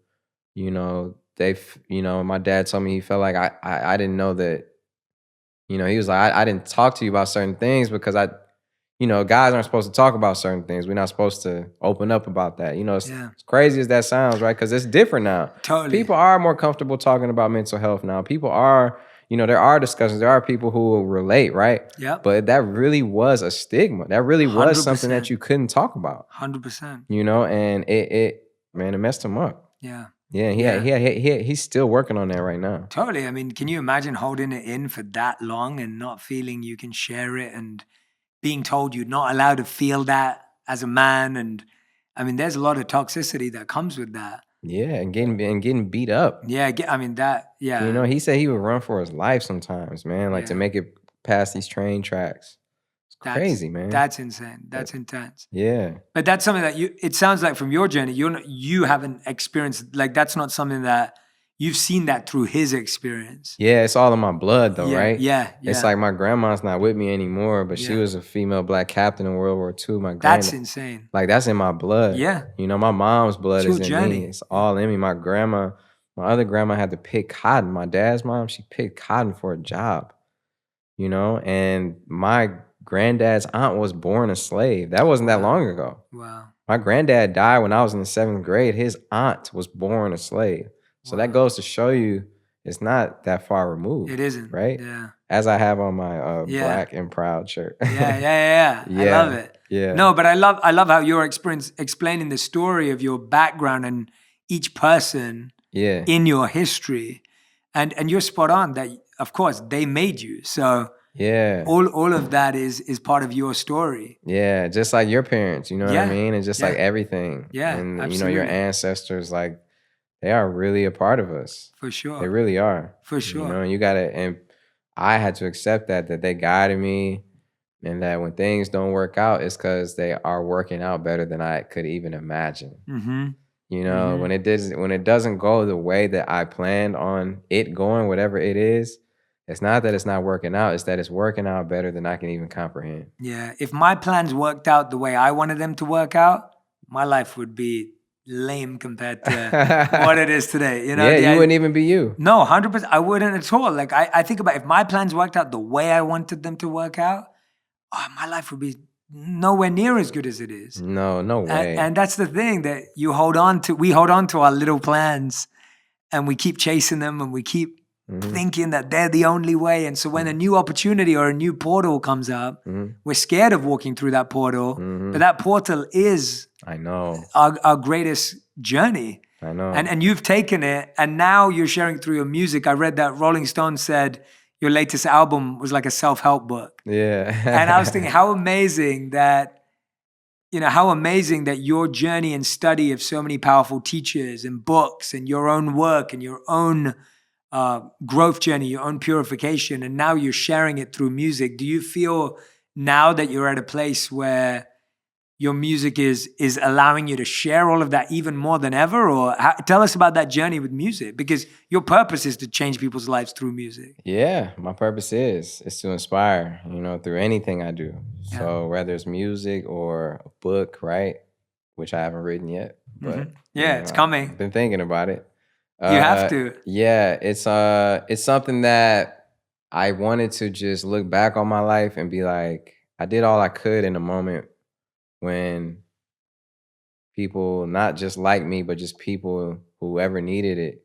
you know, my dad told me he felt like I didn't know that, you know, he was like, I didn't talk to you about certain things because you know, guys aren't supposed to talk about certain things. We're not supposed to open up about that. You know, as crazy as that sounds, right? Because it's different now. Totally. People are more comfortable talking about mental health now. People are, you know, there are discussions. There are people who will relate, right? Yeah. But that really was a stigma. That really was 100%. Something that you couldn't talk about. 100%. You know, and it messed him up. Yeah. Yeah, he's still working on that right now. Totally. I mean, can you imagine holding it in for that long and not feeling you can share it and being told you're not allowed to feel that as a man? And I mean, there's a lot of toxicity that comes with that. Yeah, and getting beat up. Yeah, I mean that. Yeah. You know, he said he would run for his life sometimes, man. Like to make it past these train tracks. It's crazy, man. That's insane. That's intense. Yeah. But that's something that it sounds like from your journey, you haven't experienced, like that's not something that you've seen that through his experience. Yeah, it's all in my blood though, right? Yeah. It's like my grandma's not with me anymore, but she was a female black captain in World War II. My grandma. That's insane. Like that's in my blood. Yeah. You know, my mom's blood is in journey. me. It's all in me. My other grandma had to pick cotton. My dad's mom, she picked cotton for a job. You know, and my granddad's aunt was born a slave. That wasn't that long ago. Wow. My granddad died when I was in the 7th grade. His aunt was born a slave. So that goes to show you it's not that far removed. It isn't. Right? Yeah. As I have on my black and proud shirt. Yeah. I love it. Yeah. No, but I love how you're explaining the story of your background and each person in your history. And you're spot on that, of course, they made you. So yeah, all of that is part of your story. Yeah, just like your parents, you know what I mean? And just like everything. Yeah, and absolutely. You know, your ancestors, like they are really a part of us. For sure. They really are. For sure. You know, and I had to accept that they guided me and that when things don't work out, it's because they are working out better than I could even imagine. Mm-hmm. You know, when it doesn't go the way that I planned on it going, whatever it is, it's not that it's not working out, it's that it's working out better than I can even comprehend. Yeah. If my plans worked out the way I wanted them to work out, my life would be lame compared to what it is today. You know, Yeah, you wouldn't even be you. No, 100%. I wouldn't at all. Like I think about if my plans worked out the way I wanted them to work out, my life would be nowhere near as good as it is. No way. And that's the thing that we hold on to our little plans and we keep chasing them and we keep thinking that they're the only way. And so when a new opportunity or a new portal comes up, we're scared of walking through that portal. But that portal is I know our greatest journey. I know. And you've taken it and now you're sharing through your music. I read that Rolling Stone said your latest album was like a self-help book. Yeah. And I was thinking how amazing that your journey and study of so many powerful teachers and books and your own work and your own growth journey, your own purification, and now you're sharing it through music. Do you feel now that you're at a place where your music is allowing you to share all of that even more than ever? Or tell us about that journey with music, because your purpose is to change people's lives through music. Yeah, my purpose is to inspire, through anything I do. Yeah. So whether it's music or a book, right, which I haven't written yet, but it's coming. I've been thinking about it. You have to. Yeah, it's something that I wanted to just look back on my life and be like, I did all I could in a moment when people, not just like me, but just people, whoever needed it,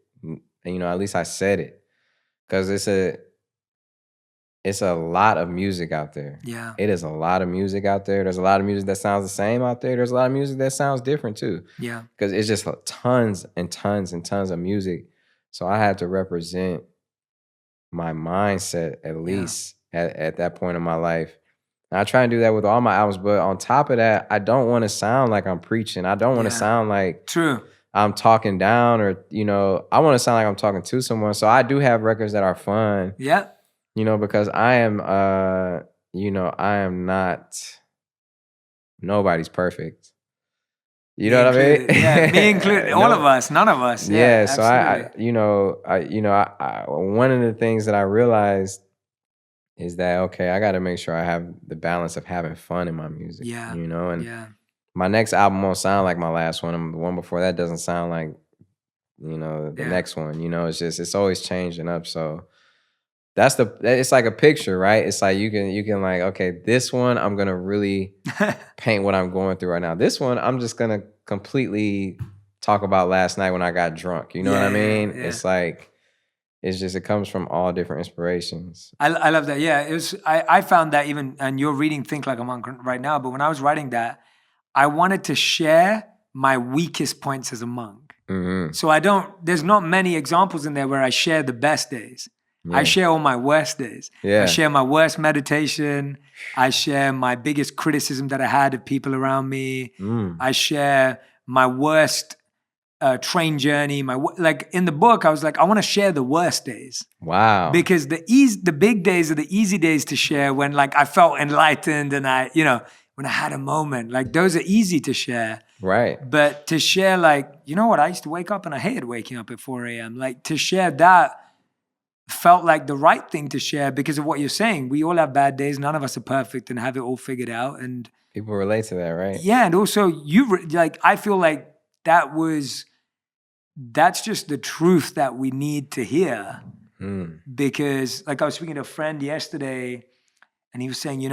at least I said it. Because it's a lot of music out there. Yeah. It is a lot of music out there. There's a lot of music that sounds the same out there. There's a lot of music that sounds different too. Yeah. Because it's just tons and tons and tons of music. So I had to represent my mindset at least at that point in my life. And I try and do that with all my albums, but on top of that, I don't want to sound like I'm preaching. I don't want to sound like I'm talking down or, I want to sound like I'm talking to someone. So I do have records that are fun. Yeah. Because I am, I am not, nobody's perfect. You know what I mean? Yeah, me included, all of us, none of us. Yeah, so I one of the things that I realized is that, okay, I got to make sure I have the balance of having fun in my music. Yeah. And my next album won't sound like my last one. And the one before that doesn't sound like, the next one. It's always changing up. So it's like a picture, right? It's like you can like, okay, this one I'm gonna really paint what I'm going through right now. This one I'm just gonna completely talk about last night when I got drunk. You know what I mean? Yeah. It's like it comes from all different inspirations. I love that. Yeah, I found that even, and you're reading Think Like a Monk right now, but when I was writing that, I wanted to share my weakest points as a monk. Mm-hmm. So there's not many examples in there where I share the best days. Yeah. I share all my worst days. Yeah. I share my worst meditation. I share my biggest criticism that I had of people around me. I share my worst train journey. Like in the book, I was like, I want to share the worst days. Wow. Because the big days are the easy days to share when like I felt enlightened and when I had a moment. Like those are easy to share. Right. But to share like, you know what, I used to wake up and I hated waking up at 4 a.m. Like to share that felt like the right thing to share because of what you're saying. We all have bad days. None of us are perfect and have it all figured out. And people relate to that, right? Yeah. And also I feel like that's just the truth that we need to hear. Because like I was speaking to a friend yesterday and he was saying,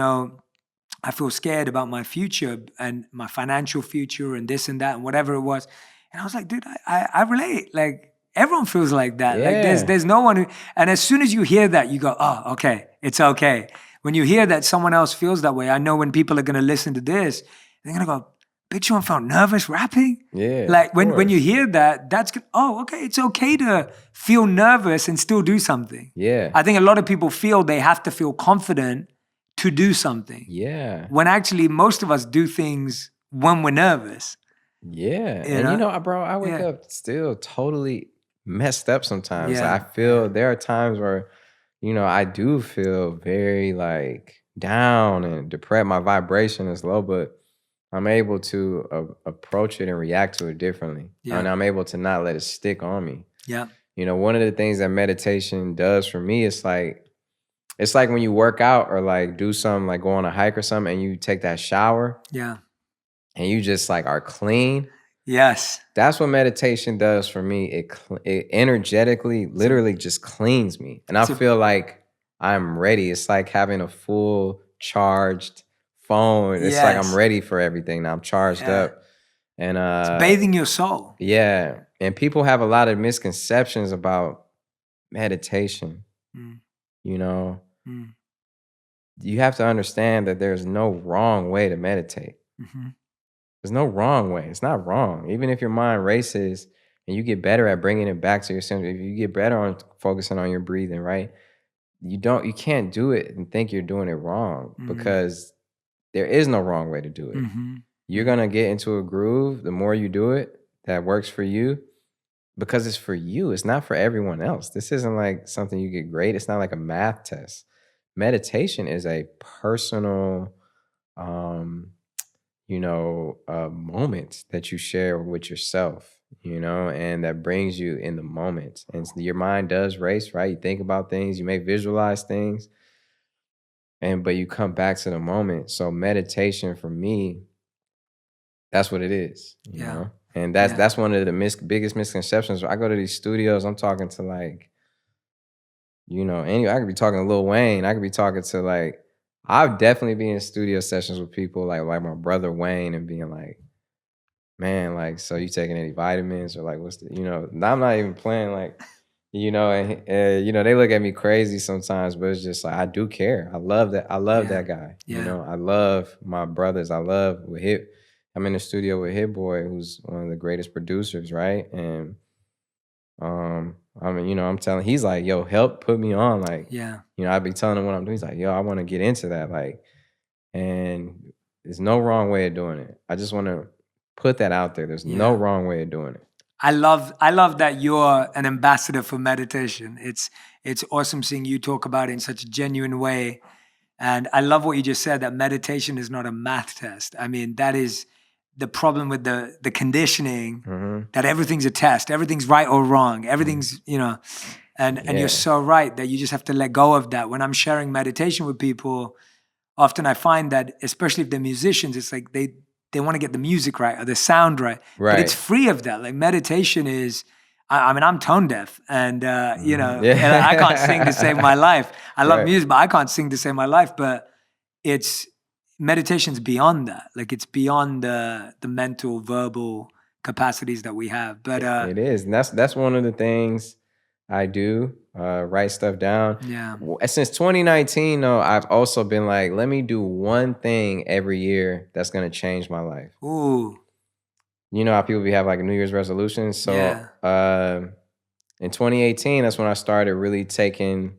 I feel scared about my future and my financial future and this and that and whatever it was. And I was like, dude, I relate. Like, everyone feels like that. Yeah. Like there's no one who, and as soon as you hear that, you go, oh, okay, it's okay. When you hear that someone else feels that way, I know when people are going to listen to this, they're going to go, Big Sean felt nervous rapping? Yeah. Like when you hear that, that's good. Oh, okay, it's okay to feel nervous and still do something. Yeah. I think a lot of people feel they have to feel confident to do something. Yeah. When actually most of us do things when we're nervous. Yeah. And bro, I wake up still totally messed up sometimes. Yeah. I feel there are times where, I do feel very like down and depressed. My vibration is low, but I'm able to approach it and react to it differently. Yeah. And I'm able to not let it stick on me. Yeah. One of the things that meditation does for me is like, it's like when you work out or like do something, like go on a hike or something and you take that shower. Yeah. And you just like are clean. Yes. That's what meditation does for me. It energetically, So literally just cleans me. And I it's a feel like I'm ready. It's like having a full charged phone. It's like I'm yes. ready for everything now. I'm charged Yeah. up. And It's bathing your soul. yeah. And people have a lot of misconceptions about meditation. Mm, You know, mm, you have to understand that there's no wrong way to meditate. mhm. There's no wrong way. It's not wrong. Even if your mind races and you get better at bringing it back to your center, if you get better on focusing on your breathing, right? You can't do it and think you're doing it wrong Mm, because there is no wrong way to do it. mhm, You're mhm. going to get into a groove the more you do it that works for you because it's for you. It's not for everyone else. This isn't like something you get great. It's not like a math test. Meditation is a personal um moment that you share with yourself, and that brings you in the moment. And your mind does race, right? You think about things, you may visualize things, but you come back to the moment. So meditation for me, that's what it is, Yeah. And that's Yeah. that's one of the biggest misconceptions. I go to these studios, I'm talking to like, anyway, I could be talking to Lil Wayne, I could be talking to like, I'll definitely be in studio sessions with people like my brother Wayne and being like, man, like, so you taking any vitamins or like, what's I'm not even playing like, they look at me crazy sometimes, but it's just like, I do care. I love that. I love Yeah. that guy. Yeah. I love my brothers. I love I'm in the studio with Hit Boy, who's one of the greatest producers. Right. And, I mean, I'm telling, he's like, yo, help put me on. Like, Yeah. I'd be telling him what I'm doing. He's like, yo, I want to get into that. Like, and there's no wrong way of doing it. I just want to put that out there. There's no Yeah. wrong way of doing it. I love that you're an ambassador for meditation. It's awesome seeing you talk about it in such a genuine way. And I love what you just said, that meditation is not a math test. I mean, that is the problem with the conditioning, Mhm. that everything's a test, everything's right or wrong, Mhm. everything's, and you're Yeah. so right that you just have to let go of that. When I'm sharing meditation with people, often I find that, especially if they're musicians, it's like they want to get the music right or the sound right, but it's Right. free of that. Like meditation is, I mean, I'm tone deaf, and Mhm. and I can't sing to save my Yeah. life. I love Right. music, but I can't sing to save my life. But it's meditation's beyond that. Like it's beyond the mental, verbal capacities that we have. But It is, and that's one of the things I do, write stuff down. yeah, Since 2019, though, I've also been like, let me do one thing every year that's gonna change my life. ooh, You know how people have like a New Year's resolution? So, yeah, in 2018, that's when I started really taking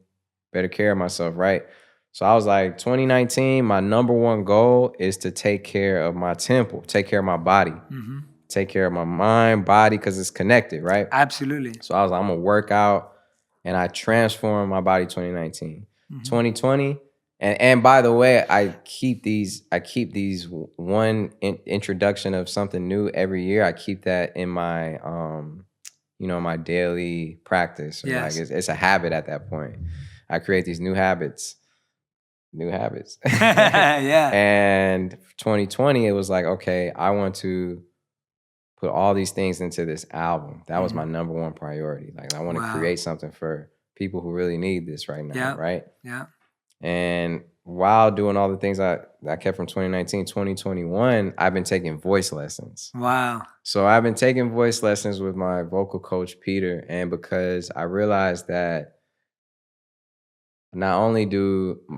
better care of myself, right? So I was like, 2019, my number one goal is to take care of my temple, take care of my body, hmm, take care of my mind, body, because it's connected, right? absolutely, So I was like, I'm gonna work out, and I transformed my body 2019. hmm, 2020, and by the way, I keep these one introduction of something new every year. I keep that in my my daily practice, or like yes, it's a habit at that point. I create these new habits. yeah, And 2020, it was like, okay, I want to put all these things into this album. That was my hmm, number one priority. Like, I want to wow, create something for people who really need this right now, yeah, right? yeah, And while doing all the things I kept from 2019, 2021, I've been taking voice lessons. wow, So I've been taking voice lessons with my vocal coach, Peter. And because I realized that not only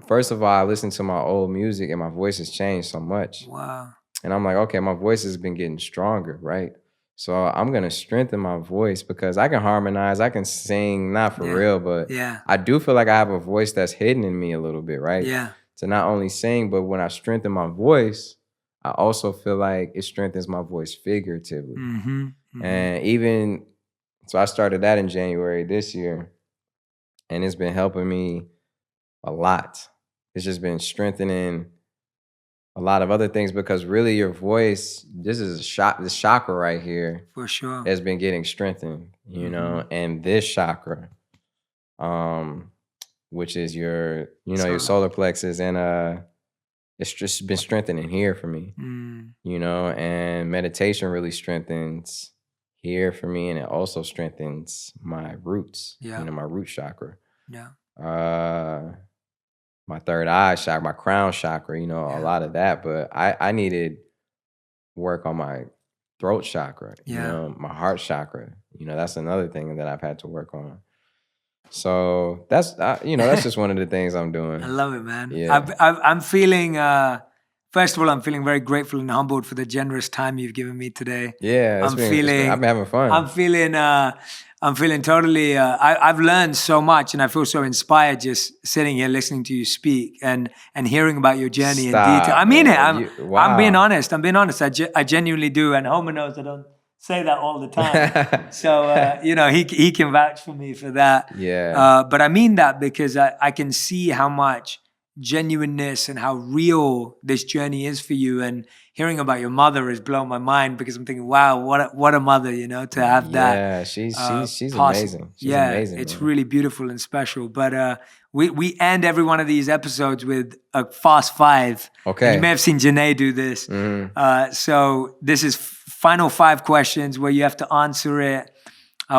first of all, I listen to my old music and my voice has changed so much. wow, And I'm like, okay, my voice has been getting stronger, right? So I'm gonna strengthen my voice because I can harmonize, I can sing, not for yeah, real, but yeah, I do feel like I have a voice that's hidden in me a little bit, right? yeah, To not only sing, but when I strengthen my voice, I also feel like it strengthens my voice figuratively. hmm, hmm, And even so, I started that in January this year, and it's been helping me a lot. It's just been strengthening a lot of other things because really your voice, this is this chakra right here for sure, has been getting strengthened, hmm. and this chakra, um, which is your So solar plexus and it's just been strengthening here for me, you know, and meditation really strengthens here for me, and it also strengthens my roots, Yeah. you know, my root chakra. Yeah. My third eye chakra, my crown chakra, you know, a Yeah. lot of that. But I needed work on my throat chakra, you Yeah. know, my heart chakra. You know, that's another thing that I've had to work on. So that's, you know, that's just one of the things I'm doing. I love it, man. Yeah. I'm feeling, first of all, I'm feeling very grateful and humbled for the generous time you've given me today. Yeah, I've been having fun. I'm feeling totally, I've learned so much, and I feel so inspired just sitting here listening to you speak and hearing about your journey in detail. I mean it. I'm being honest. I genuinely do. And Homer knows I don't say that all the time. So, you know, he can vouch for me for that. Yeah. But I mean that because I can see how much genuineness and how real this journey is for you. And hearing about your mother has blown my mind, because I'm thinking, wow, what a mother, you know, to have that. Yeah, she's amazing. She's amazing. It's man. really beautiful and special. But we end every one of these episodes with a fast five. Okay. And you may have seen Janae do this. So this is final 5 questions where you have to answer it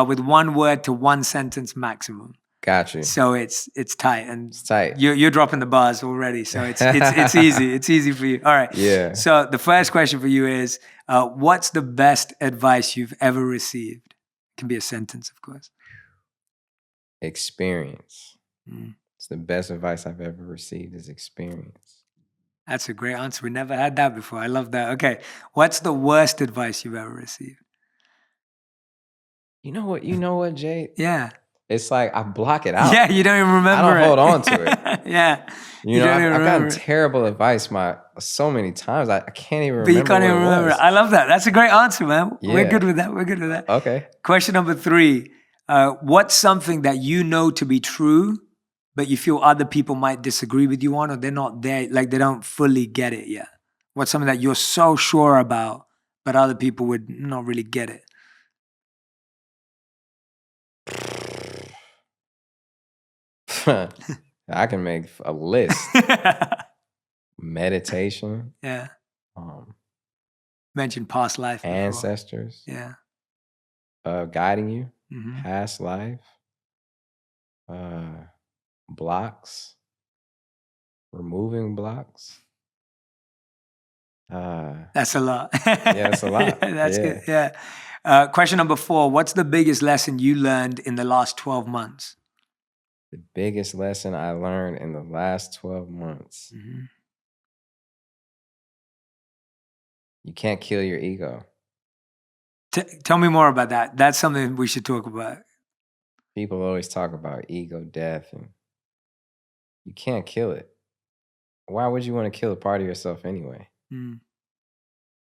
with 1 word to 1 sentence maximum. Got you. So it's tight, and it's tight. You're dropping the bars already, so it's easy. It's easy for you. All right. Yeah. So the first question for you is, what's the best advice you've ever received? It can be a sentence, of course. Experience. It's the best advice I've ever received is experience. That's a great answer. We never had that before. I love that. Okay. What's the worst advice you've ever received? You know what, Jay? Yeah. It's like I block it out. Yeah, you don't even remember I don't hold on to it. Yeah. You know, I've gotten terrible advice so many times. I can't even remember. But you can't even remember it. I love that. That's a great answer, man. Yeah. We're good with that. Okay. Question number 3. What's something that you know to be true, but you feel other people might disagree with you on, or they're not there, like they don't fully get it yet? What's something that you're so sure about, but other people would not really get it? I can make a list. Meditation. Yeah. Mentioned past life. Ancestors. Before. Yeah. Guiding you. Past life. Blocks. Removing blocks. That's a lot. Yeah, that's a lot. That's good. Yeah. Question number 4. What's the biggest lesson you learned in the last 12 months? The biggest lesson I learned in the last 12 months. You can't kill your ego. Tell me more about that. That's something we should talk about. People always talk about ego death, and you can't kill it. Why would you want to kill a part of yourself anyway? You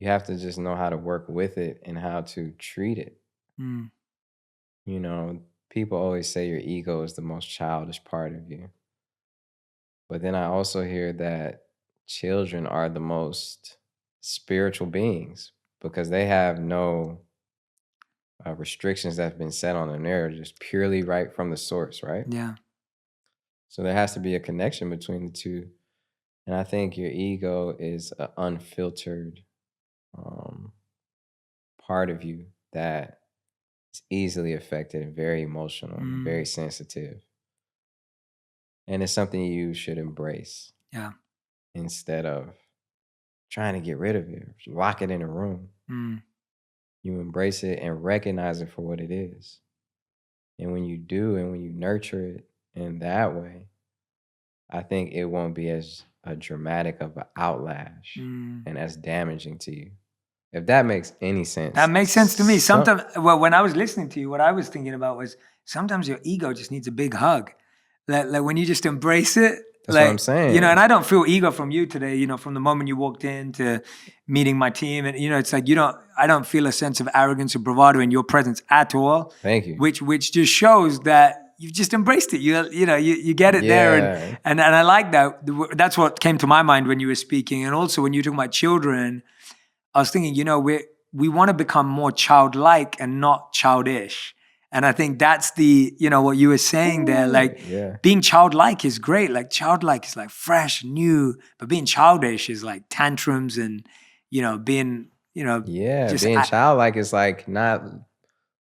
have to just know how to work with it and how to treat it. You know, people always say your ego is the most childish part of you. But then I also hear that children are the most spiritual beings because they have no restrictions that have been set on them. They're just purely right from the source, right? Yeah. So there has to be a connection between the two. And I think your ego is an unfiltered part of you that is easily affected and very emotional and very sensitive. And it's something you should embrace. Yeah. Instead of trying to get rid of it, lock it in a room. You embrace it and recognize it for what it is. And when you do, and when you nurture it in that way, I think it won't be as dramatic of an outlash and as damaging to you. If that makes any sense. That makes sense to me. Sometimes, when I was listening to you, what I was thinking about was sometimes your ego just needs a big hug. Like when you just embrace it. That's what I'm saying. You know, and I don't feel ego from you today, you know, from the moment you walked in to meeting my team. And, you know, it's like, I don't feel a sense of arrogance or bravado in your presence at all. Thank you. Which just shows that you've just embraced it. You get it there. And I like that. That's what came to my mind when you were speaking. And also when you were talking about children, I was thinking, you know, we want to become more childlike and not childish. And I think that's the, what you were saying there, like Yeah. being childlike is great. Like childlike is like fresh, new, but being childish is like tantrums and, being, Yeah, just, being childlike is like not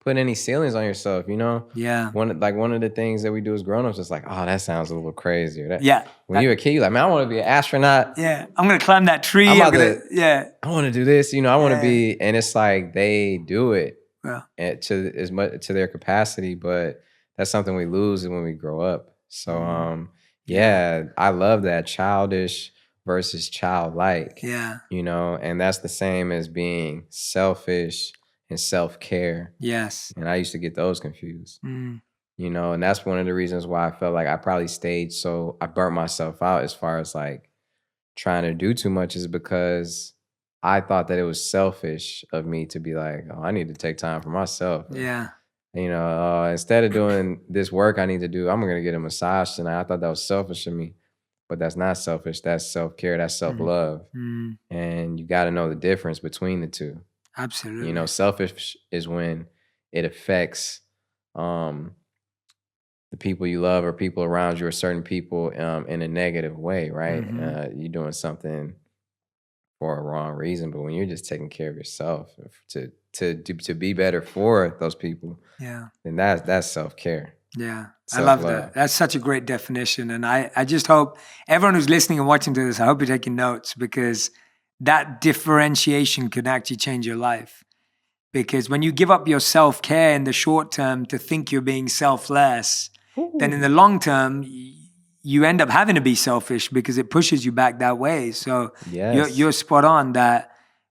putting any ceilings on yourself, you know? yeah. One of the things that we do as grown-ups is like, oh, that sounds a little crazy. Or that Yeah. when you're a kid, you're like, man, I want to be an astronaut. Yeah. I'm going to climb that tree. I'm about to, yeah. I want to do this, I want to Yeah. be, and it's like they do it Yeah. to as much to their capacity, but that's something we lose when we grow up. So, yeah, I love that childish versus childlike. Yeah. And that's the same as being selfish and self-care. Yes. And I used to get those confused. Mm. And that's one of the reasons why I felt like I probably I burnt myself out as far as like trying to do too much, is because I thought that it was selfish of me to be like, oh, I need to take time for myself. Yeah. Instead of doing this work I need to do, I'm going to get a massage tonight. I thought that was selfish of me, but that's not selfish. That's self-care. That's self-love. Mm. And you got to know the difference between the two. Absolutely. Selfish is when it affects the people you love or people around you or certain people in a negative way, right? You're doing something for a wrong reason, but when you're just taking care of yourself to be better for those people, then that's self-care. Yeah, I Self-love. love that. That's such a great definition. And I just hope everyone who's listening and watching to this, I hope you're taking notes, because that differentiation can actually change your life. Because when you give up your self-care in the short term to think you're being selfless, then in the long term, you end up having to be selfish because it pushes you back that way. So you're spot on that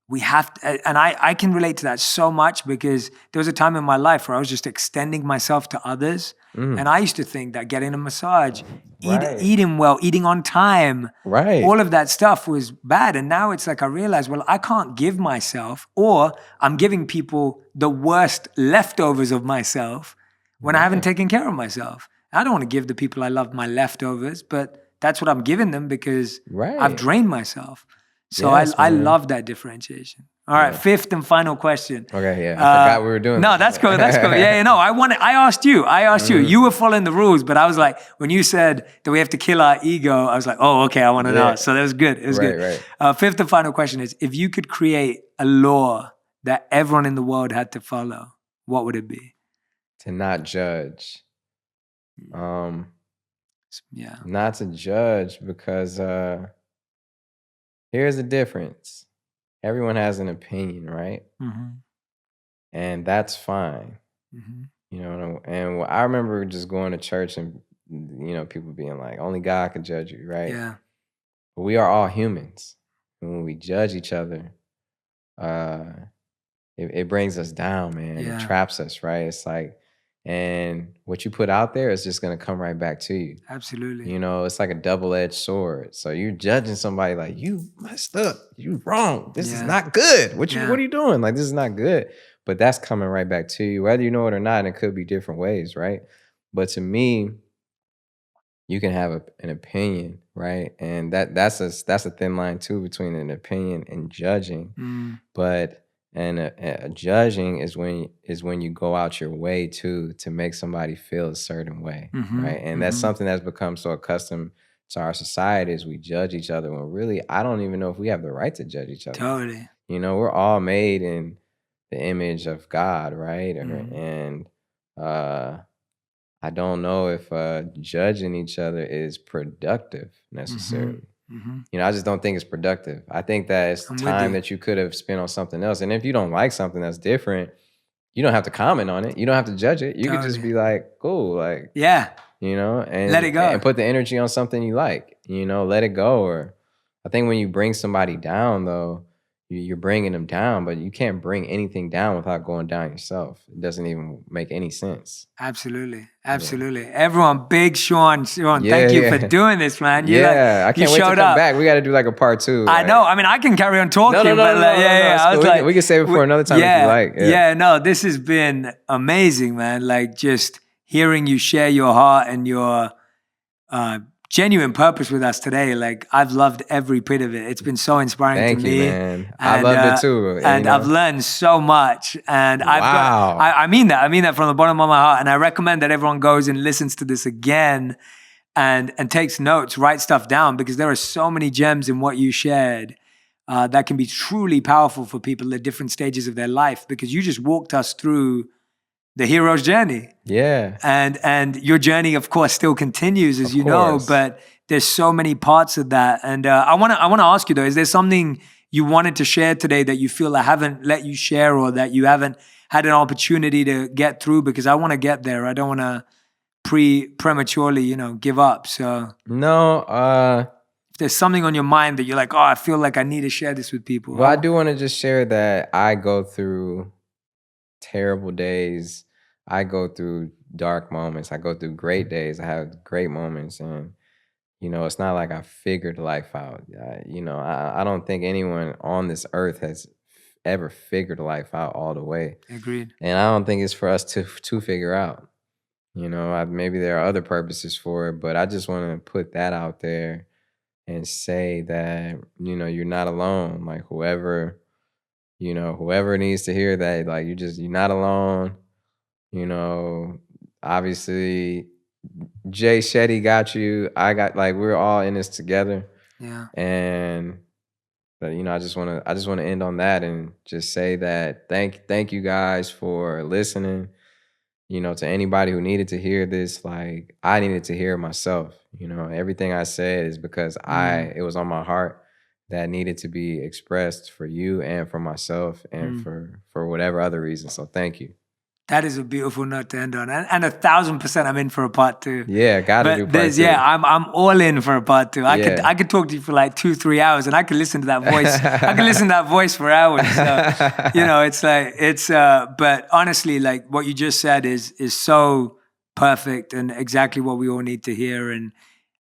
we have to, and I can relate to that so much, because there was a time in my life where I was just extending myself to others. And I used to think that getting a massage, eating well, eating on time, all of that stuff was bad. And now it's like I realize, well, I can't give myself, or I'm giving people the worst leftovers of myself when I haven't taken care of myself. I don't want to give the people I love my leftovers, but that's what I'm giving them because I've drained myself. So I love that differentiation. All right, fifth and final question. Okay, yeah, I forgot we were doing. No, that's cool. That's cool. Yeah, no, I asked you. You were following the rules, but I was like, when you said that we have to kill our ego, I was like, oh, okay, I want to know. So that was good. It was good. Fifth and final question is: if you could create a law that everyone in the world had to follow, what would it be? To not judge. Yeah. Not to judge, because here's the difference. Everyone has an opinion, right? And that's fine. And I remember just going to church and people being like, only God can judge you, right? Yeah. But we are all humans. And when we judge each other, it brings us down, man. It traps us, right? It's like, and what you put out there is just going to come right back to you. Absolutely. It's like a double-edged sword. So you're judging somebody like, you messed up, you wrong, this is not good. What are you doing? Like, this is not good. But that's coming right back to you, whether you know it or not. And it could be different ways, right? But to me, you can have an opinion, right? And that's a thin line too between an opinion and judging. But judging is when you go out your way to make somebody feel a certain way, right? And that's something that's become so accustomed to our society, is we judge each other when really I don't even know if we have the right to judge each other. Totally. We're all made in the image of God, right? And I don't know if judging each other is productive necessarily. I just don't think it's productive. I think that it's time that you could have spent on something else. And if you don't like something that's different, you don't have to comment on it. You don't have to judge it. You could just be like, cool, like, and let it go and put the energy on something you like, let it go. Or I think when you bring somebody down, though, you're bringing them down, but you can't bring anything down without going down yourself. It doesn't even make any sense. Absolutely. Everyone, big Sean, thank you for doing this, man. I can't wait to come back. We got to do like a part 2. I know. I mean, I can carry on talking. No, I was like, we can save it for another time if you like. No, this has been amazing, man. Like, just hearing you share your heart and your genuine purpose with us today. Like, I've loved every bit of it. It's been so inspiring Thank to you, me. man. I loved it too. And I've learned so much. And Wow. I mean that. I mean that from the bottom of my heart. And I recommend that everyone goes and listens to this again and takes notes, write stuff down, because there are so many gems in what you shared that can be truly powerful for people at different stages of their life, because you just walked us through the hero's journey. Yeah. And your journey, of course, still continues, as you know, but there's so many parts of that. And I want to ask you though, is there something you wanted to share today that you feel I haven't let you share, or that you haven't had an opportunity to get through? Because I want to get there. I don't want to prematurely, give up. So no, if there's something on your mind that you're like, oh, I feel like I need to share this with people. Well, I do want to just share that I go through terrible days. I go through dark moments. I go through great days. I have great moments. And, it's not like I figured life out. I don't think anyone on this earth has ever figured life out all the way. Agreed. And I don't think it's for us to figure out. Maybe there are other purposes for it, but I just want to put that out there and say that, you're not alone. Like whoever needs to hear that, like you're not alone. Obviously Shetty got you. I got, like, we're all in this together. Yeah. And but I just wanna end on that and just say that thank you guys for listening. To anybody who needed to hear this, like I needed to hear it myself. Everything I said is because it was on my heart that needed to be expressed for you and for myself and for whatever other reason. So thank you. That is a beautiful note to end on, and 1,000% I'm in for a part 2. Yeah, gotta do part 2. Yeah, I'm all in for a part 2. I could talk to you for like 2-3 hours, and I could listen to that voice. I could listen to that voice for hours. So, but honestly, like what you just said is so perfect and exactly what we all need to hear. And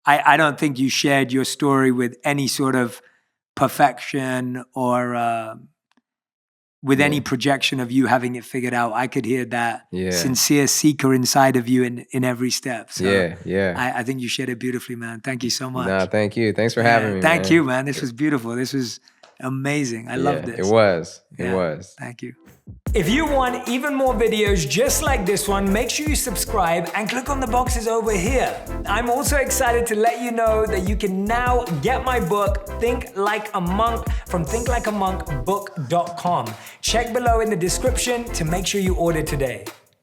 I don't think you shared your story with any sort of perfection or with any projection of you having it figured out. I could hear that sincere seeker inside of you in every step. So I think you shared it beautifully, man. Thank you so much. No, thank you. Thanks for having me. Thank you, man. This was beautiful. This was amazing. I love this. It was. It was. Thank you. If you want even more videos just like this one, make sure you subscribe and click on the boxes over here. I'm also excited to let you know that you can now get my book, Think Like a Monk, from thinklikeamonkbook.com. Check below in the description to make sure you order today.